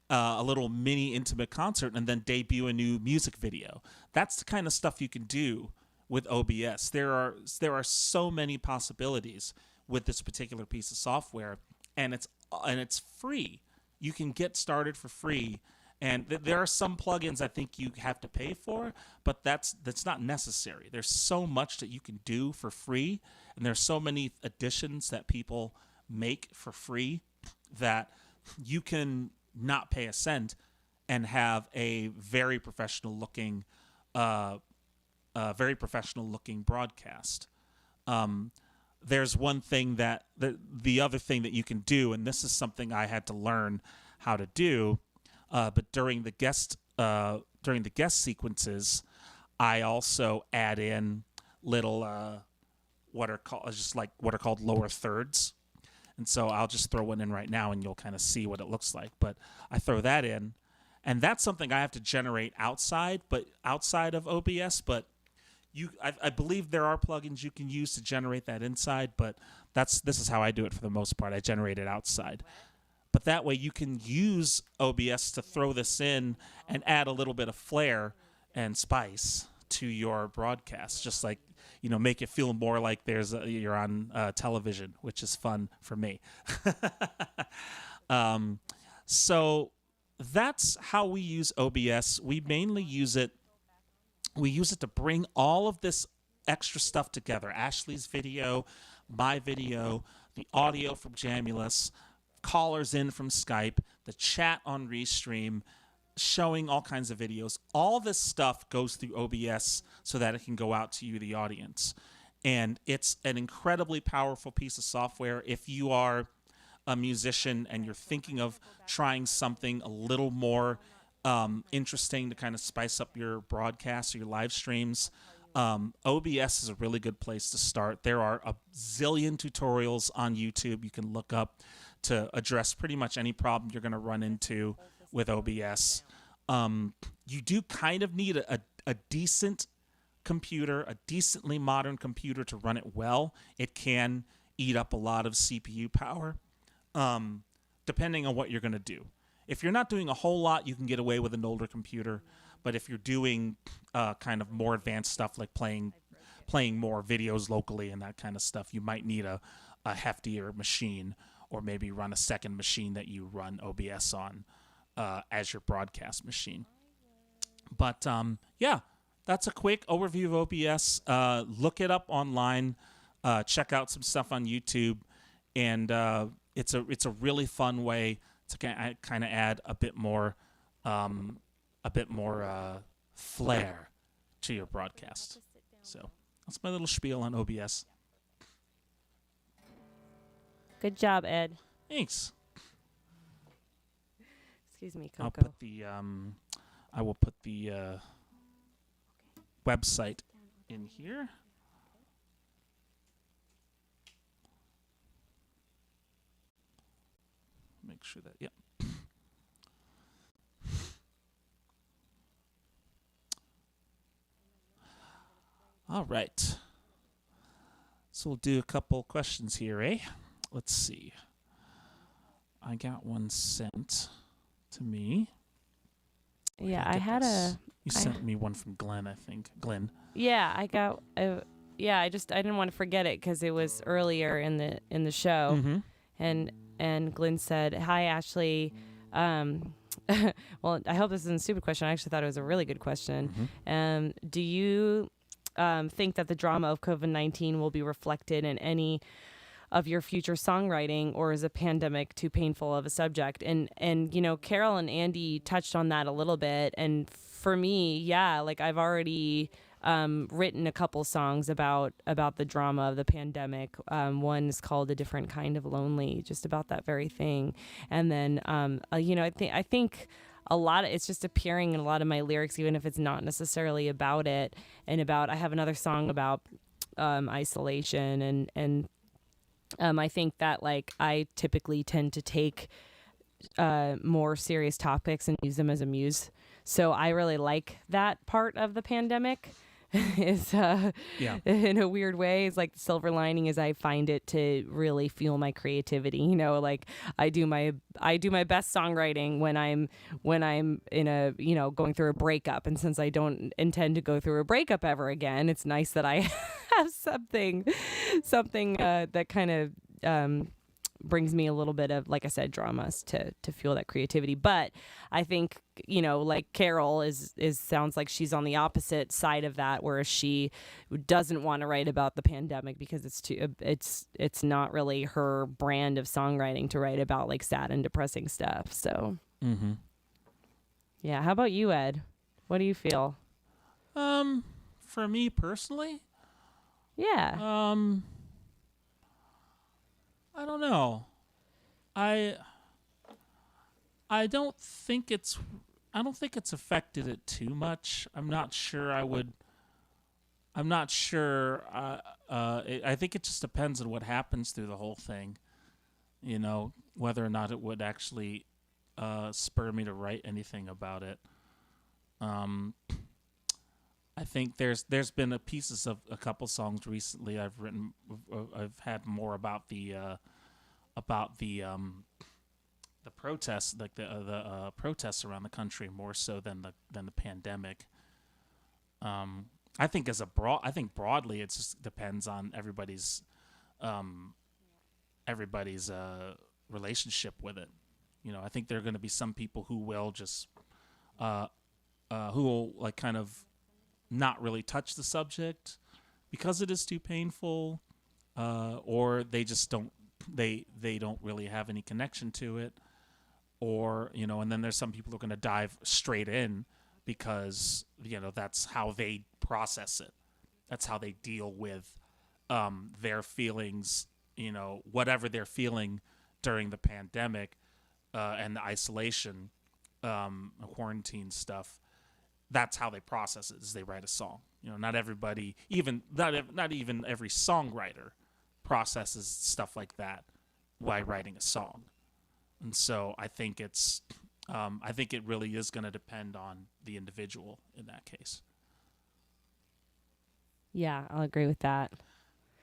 a little mini intimate concert, and then debut a new music video. That's the kind of stuff you can do with OBS. There are so many possibilities with this particular piece of software, and it's free. You can get started for free. And there are some plugins I think you have to pay for, but that's not necessary. There's so much that you can do for free, and there's so many additions that people make for free that you can not pay a cent and have a very professional looking broadcast. There's one thing that the other thing that you can do, and this is something I had to learn how to do. But during the guest sequences, I also add in little what are called lower thirds, and so I'll just throw one in right now, and you'll kind of see what it looks like. But I throw that in, and that's something I have to generate outside of OBS. But I believe there are plugins you can use to generate that inside, but this is how I do it for the most part. I generate it outside. But that way you can use OBS to throw this in and add a little bit of flair and spice to your broadcast, just like, make it feel more like you're on television, which is fun for me. So that's how we use OBS. We mainly use it to bring all of this extra stuff together. Ashley's video, my video, the audio from Jamulus, callers in from Skype, the chat on Restream, showing all kinds of videos. All this stuff goes through OBS so that it can go out to you, the audience. And it's an incredibly powerful piece of software. If you are a musician and you're thinking of trying something a little more interesting to kind of spice up your broadcasts or your live streams, OBS is a really good place to start. There are a zillion tutorials on YouTube you can look up to address pretty much any problem you're going to run into with OBS. You do kind of need a decent computer, a decently modern computer to run it well. It can eat up a lot of CPU power, depending on what you're going to do. If you're not doing a whole lot, you can get away with an older computer. But if you're doing kind of more advanced stuff like playing more videos locally and that kind of stuff, you might need a heftier machine, or maybe run a second machine that you run OBS on as your broadcast machine. But yeah, that's a quick overview of OBS. Look it up online. Check out some stuff on YouTube, and it's a really fun way to kind of add a bit more flair to your broadcast. So that's my little spiel on OBS. Good job, Ed. Thanks. Excuse me, Coco. I'll put the I will put the website in here. Make sure that, yep. All right. So we'll do a couple questions here, eh? Let's see. I got one sent to me. Yeah, I had a. You sent me one from Glenn, I think. Glenn. Yeah, I got. Yeah, I didn't want to forget it because it was earlier in the show, and Glenn said, "Hi, Ashley." Well, I hope this isn't a stupid question. I actually thought it was a really good question. Do you think that the drama of COVID-19 will be reflected in any of your future songwriting, or is a pandemic too painful of a subject? And you know, Carol and Andy touched on that a little bit. And for me, yeah, like I've already written a couple songs about the drama of the pandemic. One is called A Different Kind of Lonely, just about that very thing. And then, you know, I think a lot of it's just appearing in a lot of my lyrics, even if it's not necessarily about it. And I have another song about isolation, and I think that like I typically tend to take more serious topics and use them as a muse. So I really like that part of the pandemic. Is in a weird way, it's like the silver lining is I find it to really fuel my creativity. You know, like I do my best songwriting when I'm in a, you know, going through a breakup. And since I don't intend to go through a breakup ever again, it's nice that I have something that kind of brings me a little bit of, like I said, dramas to fuel that creativity. But I think, you know, like Carol is sounds like she's on the opposite side of that, whereas she doesn't want to write about the pandemic because it's not really her brand of songwriting to write about like sad and depressing stuff. So yeah, how about you, Ed? What do you feel? For me personally, yeah. I don't know. I don't think it's affected it too much. I'm not sure. I think it just depends on what happens through the whole thing. You know, whether or not it would actually spur me to write anything about it. I think there's been pieces of a couple songs recently I've written. I've had more about the protests, like the protests around the country, more so than the pandemic. I think broadly it just depends on everybody's relationship with it. You know, I think there are going to be some people who will just who will like kind of not really touch the subject because it is too painful, or they just don't really have any connection to it, or, you know, and then there's some people who are going to dive straight in because, you know, that's how they process it. That's how they deal with their feelings, whatever they're feeling during the pandemic and the isolation, quarantine stuff. That's how they process it. Is they write a song. Not everybody, not even every songwriter, processes stuff like that while writing a song. And so I think it really is going to depend on the individual in that case. Yeah, I'll agree with that.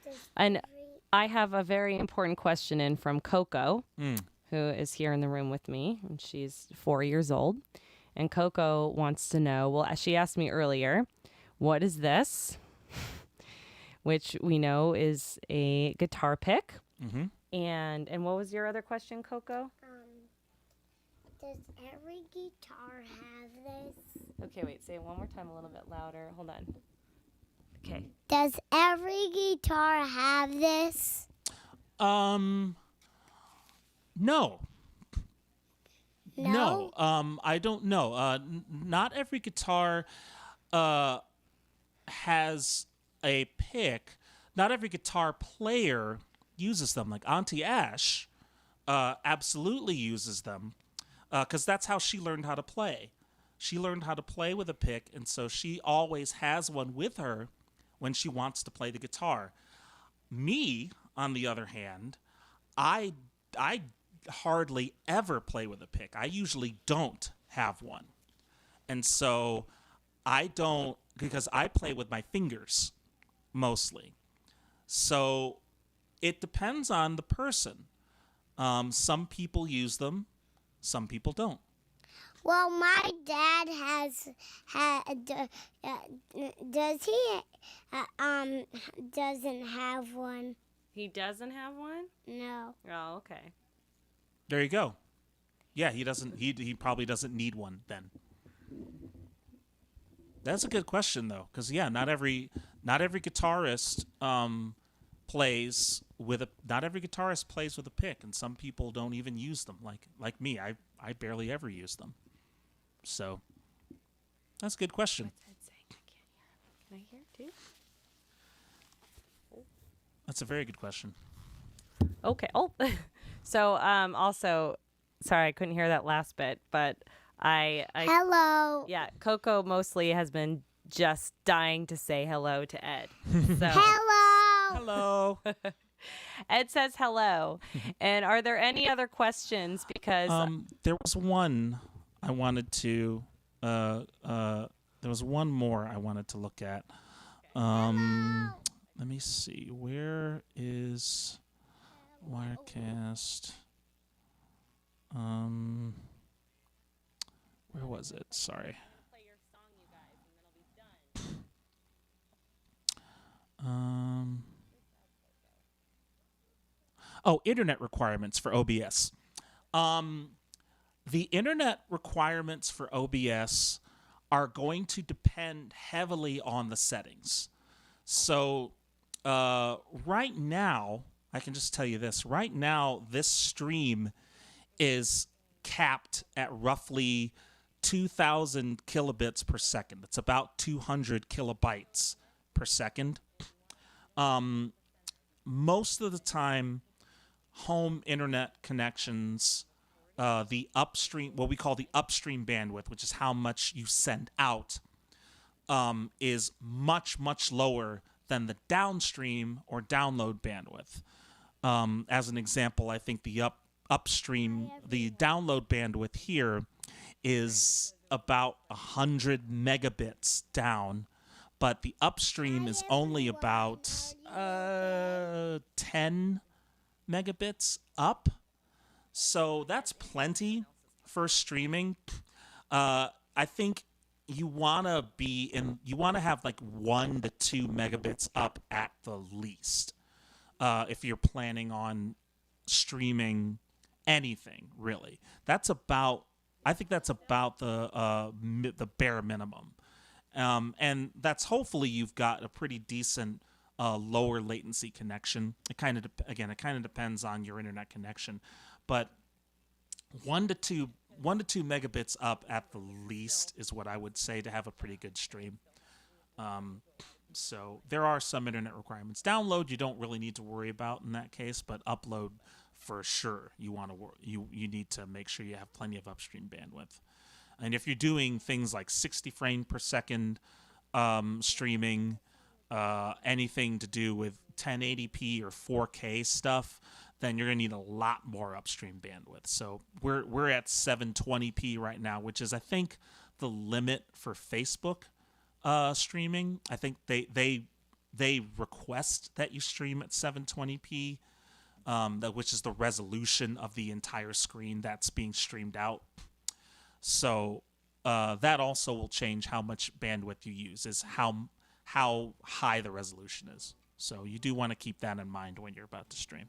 Does And every- I have a very important question in from Coco, Mm. who is here in the room with me, and she's 4 years old. And Coco wants to know, well, she asked me earlier, what is this? Which we know is a guitar pick. Mm-hmm. And what was your other question, Coco? Does every guitar have this? Okay, wait, say it one more time a little bit louder. Hold on. Okay. Does every guitar have this? No. No? I don't know. Not every guitar has a pick. Not every guitar player uses them. Like Auntie Ash absolutely uses them because that's how she learned how to play. She learned how to play with a pick, and so she always has one with her when she wants to play the guitar. Me, on the other hand, I hardly ever play with a pick. I usually don't have one. And so I don't, because I play with my fingers mostly. So it depends on the person. Some people use them, some people don't. Well, my dad does he doesn't have one. He doesn't have one? No. Oh, okay. There you go. Yeah, he doesn't. He probably doesn't need one then. That's a good question though, because not every guitarist plays with a. Not every guitarist plays with a pick, and some people don't even use them. Like me, I barely ever use them. So that's a good question. What's Ed saying? I can't hear him. Can I hear too? That's a very good question. Okay. Oh, so also, sorry, I couldn't hear that last bit, but I Hello. yeah, Coco mostly has been just dying to say hello to Ed. So Hello. Hello. Ed says hello. And are there any other questions? Because There was one I wanted to. There was one more I wanted to look at. Let me see. Where is Wirecast? Where was it? Sorry. Internet requirements for OBS. The internet requirements for OBS are going to depend heavily on the settings. So right now, I can just tell you this. Right now, this stream is capped at roughly 2,000 kilobits per second. It's about 200 kilobytes per second. Most of the time, home internet connections, the upstream, what we call the upstream bandwidth, which is how much you send out, is much, much lower than the downstream or download bandwidth. As an example, I think the upstream, the download bandwidth here is about 100 megabits down, but the upstream is only about 10 megabits up. So that's plenty for streaming. I think you want to have like 1 to 2 megabits up at the least. If you're planning on streaming anything, really. I think that's about the bare minimum. And that's hopefully you've got a pretty decent lower latency connection. It kind of depends on your internet connection, but 1 to 2 megabits up at the least is what I would say to have a pretty good stream. So there are some internet requirements. Download you don't really need to worry about in that case, but upload for sure you need to make sure you have plenty of upstream bandwidth. And if you're doing things like 60 frames per second streaming, anything to do with 1080p or 4K stuff, then you're gonna need a lot more upstream bandwidth. So we're at 720p right now, which is I think the limit for Facebook streaming. I think they request that you stream at 720p, which is the resolution of the entire screen that's being streamed out. So that also will change how much bandwidth you use, is how high the resolution is. So you do want to keep that in mind when you're about to stream.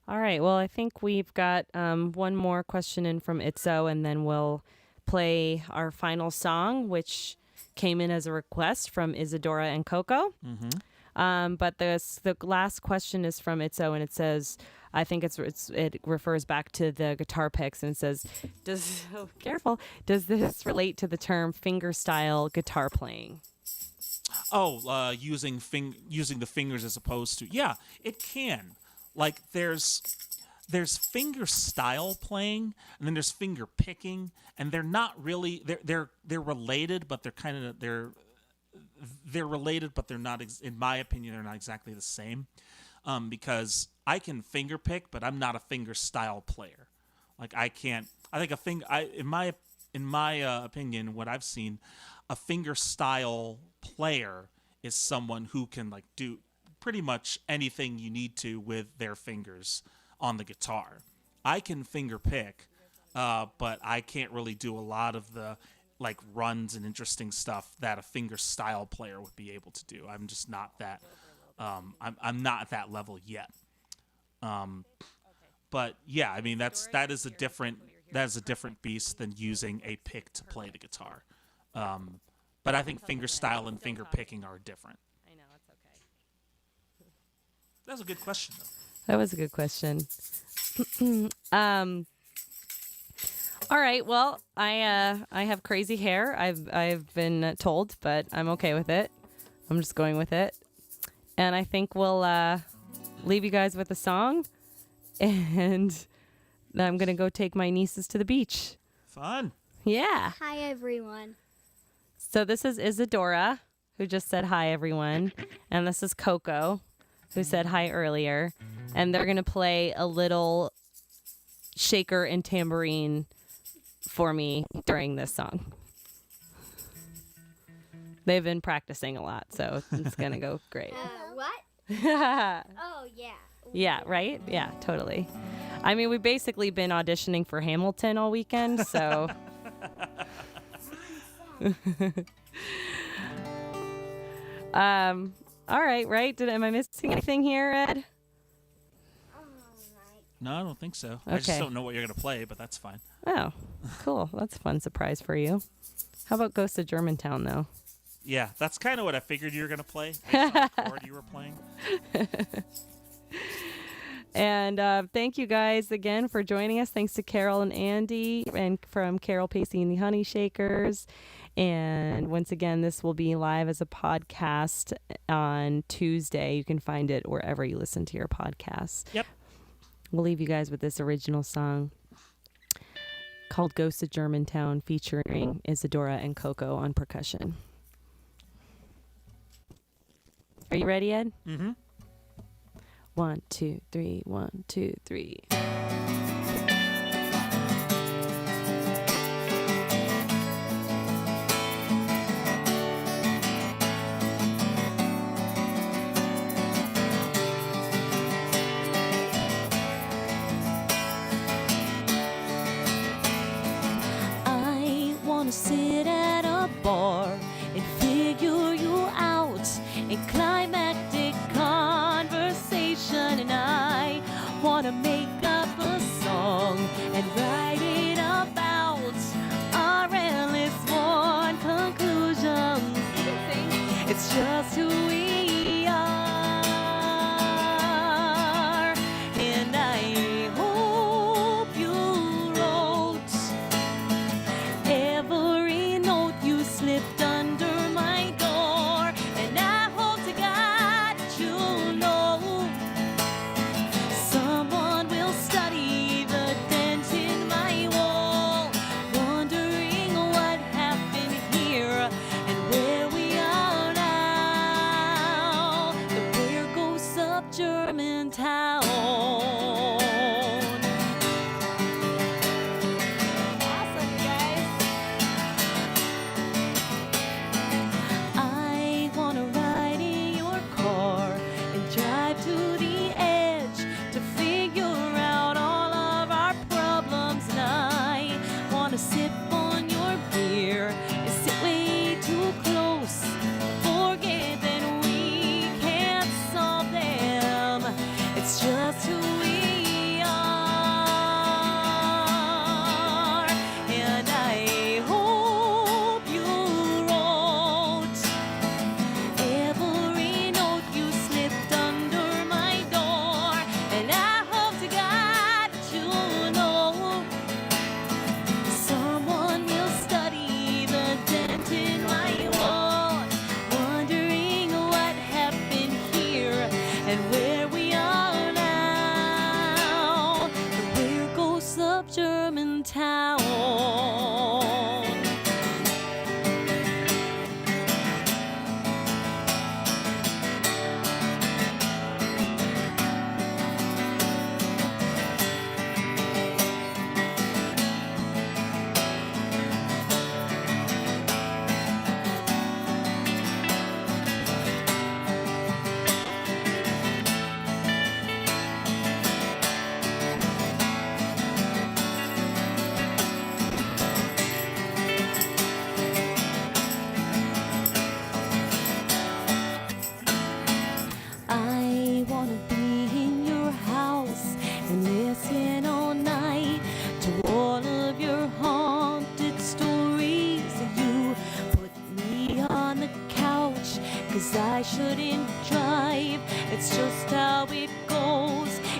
All right. Well, I think we've got one more question in from Itzo, and then we'll play our final song, which came in as a request from Isadora and Coco. But the last question is from Itzo, and it says, I think it refers back to the guitar picks, and it says, does this relate to the term fingerstyle guitar playing? Oh, using the fingers as opposed to, yeah, it can. Like there's finger style playing, and then there's finger picking, and they're not really they're related, but they're related, but they're not. In my opinion, they're not exactly the same. Because I can finger pick, but I'm not a finger style player. Like I can't. I think in my opinion, what I've seen, a finger style player is someone who can like do pretty much anything you need to with their fingers on the guitar. I can finger pick, but I can't really do a lot of the like runs and interesting stuff that a finger style player would be able to do. I'm just not that. I'm not at that level yet. But yeah, I mean that is a different beast than using a pick to play the guitar. But I think finger style and finger picking are different. I know, it's okay. That was a good question, though. That was a good question. All right. Well, I have crazy hair. I've been told, but I'm okay with it. I'm just going with it. And I think we'll leave you guys with a song. And I'm going to go take my nieces to the beach. Fun. Yeah. Hi, everyone. So this is Isadora, who just said hi, everyone. And this is Coco, who said hi earlier. And they're going to play a little shaker and tambourine for me during this song. They've been practicing a lot, so it's going to go great. What? Yeah, Oh, yeah. right? Yeah, totally. I mean, we've basically been auditioning for Hamilton all weekend, so... all right. Am I missing anything here, Ed? No, I don't think so. Okay. I just don't know what you're going to play, but that's fine. Oh, cool. That's a fun surprise for you. How about Ghost of Germantown, though? Yeah, that's kind of what I figured you were going to play, based on the chord you were playing. And thank you guys again for joining us. Thanks to Carol and Andy, and from Carol Pacey and the Honeyshakers. And once again, this will be live as a podcast on Tuesday. You can find it wherever you listen to your podcasts. Yep. We'll leave you guys with this original song called Ghost of Germantown, featuring Isadora and Coco on percussion. Are you ready, Ed? Mm-hmm. 1, 2, 3, 1, 2, 3. I wanna sit at a bar and figure you out in climactic conversation, and I wanna make up a song and write it about our endless one conclusions. It's just who we are, and I hope you wrote every note you slipped under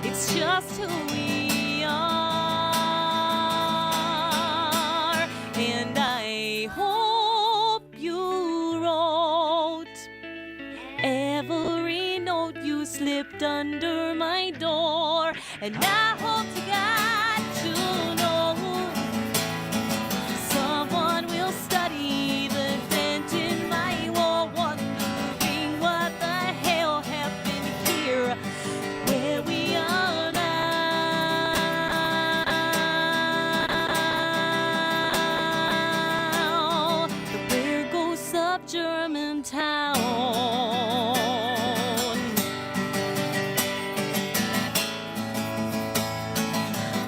It's just who we are. And I hope you wrote every note you slipped under my door. And I hope to God to know someone will study the dent in my wall, wondering what the hell happened here, where we are now. But where goes up Germantown?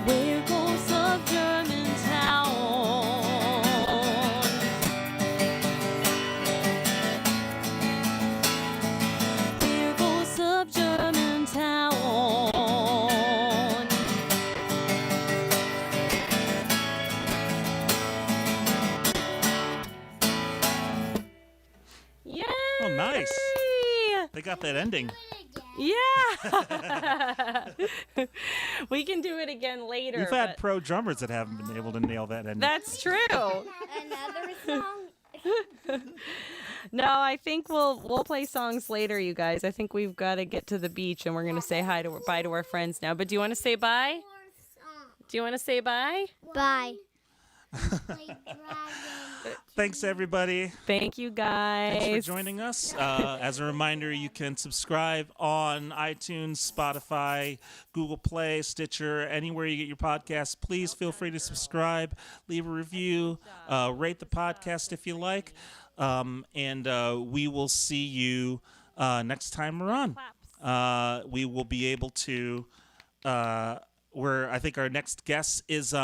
Where goes up Germantown? Where goes up Germantown? Yay! Oh, nice. They got that ending. Yeah. We can do it again later. We've had but pro drummers that haven't been able to nail that ending. that's true. Another song. No, I think we'll play songs later, you guys. I think we've got to get to the beach and we're going to say bye to our friends now. But do you want to say bye? Do you want to say bye? Bye. Thanks, everybody. Thank you, guys. Thanks for joining us. As a reminder, you can subscribe on iTunes, Spotify, Google Play, Stitcher, anywhere you get your podcasts. Please feel free to subscribe, leave a review, rate the podcast if you like, and we will see you next time we're on. We will be able to. I think our next guest is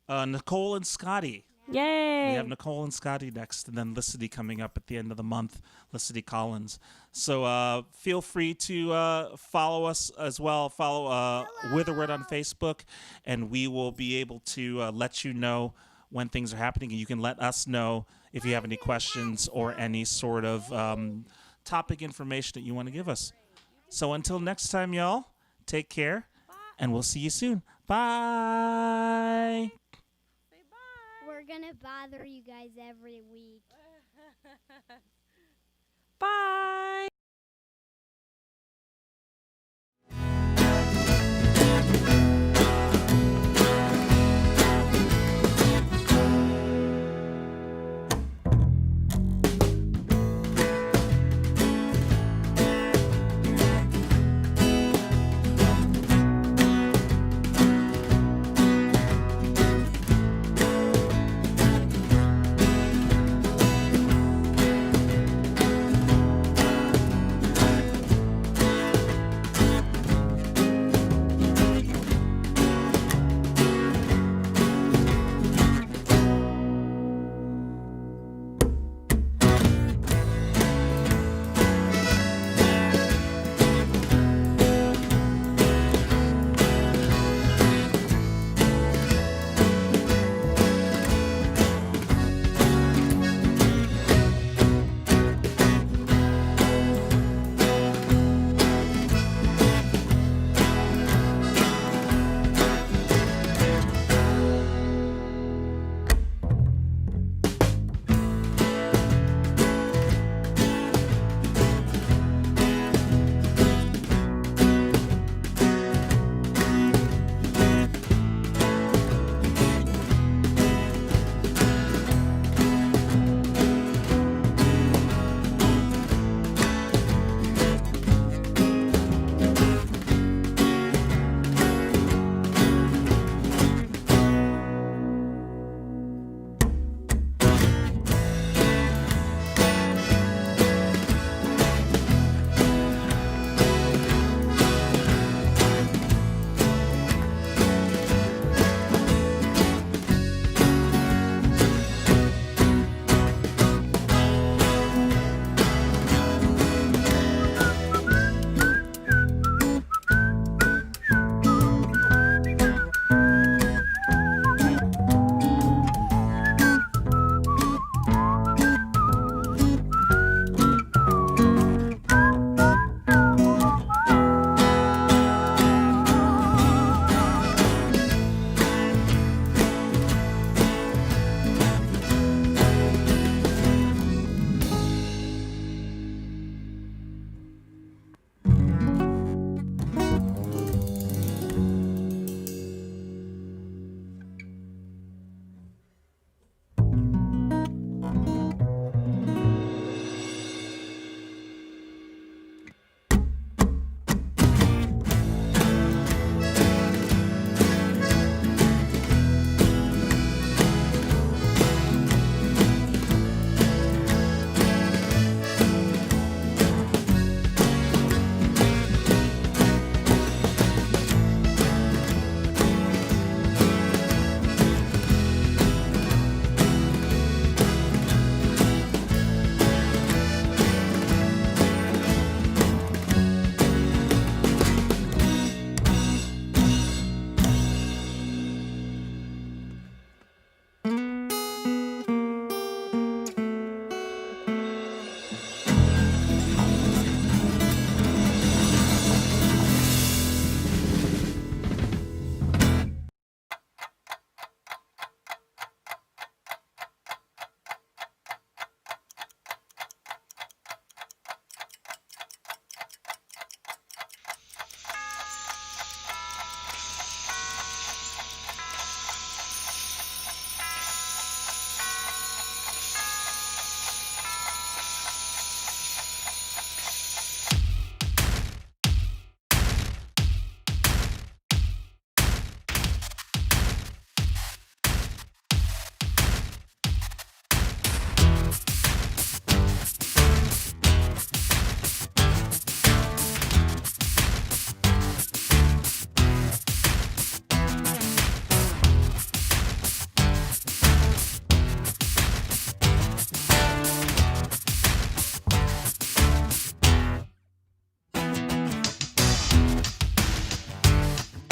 Nicole and Scotty. Yay. We have Nicole and Scotty next, and then Licity coming up at the end of the month, Licity Collins. So feel free to follow us as well. Follow Witherword on Facebook, and we will be able to let you know when things are happening. And you can let us know if you have any questions or any sort of topic information that you want to give us. So until next time, y'all, take care, and we'll see you soon. Bye. We're gonna bother you guys every week. Bye.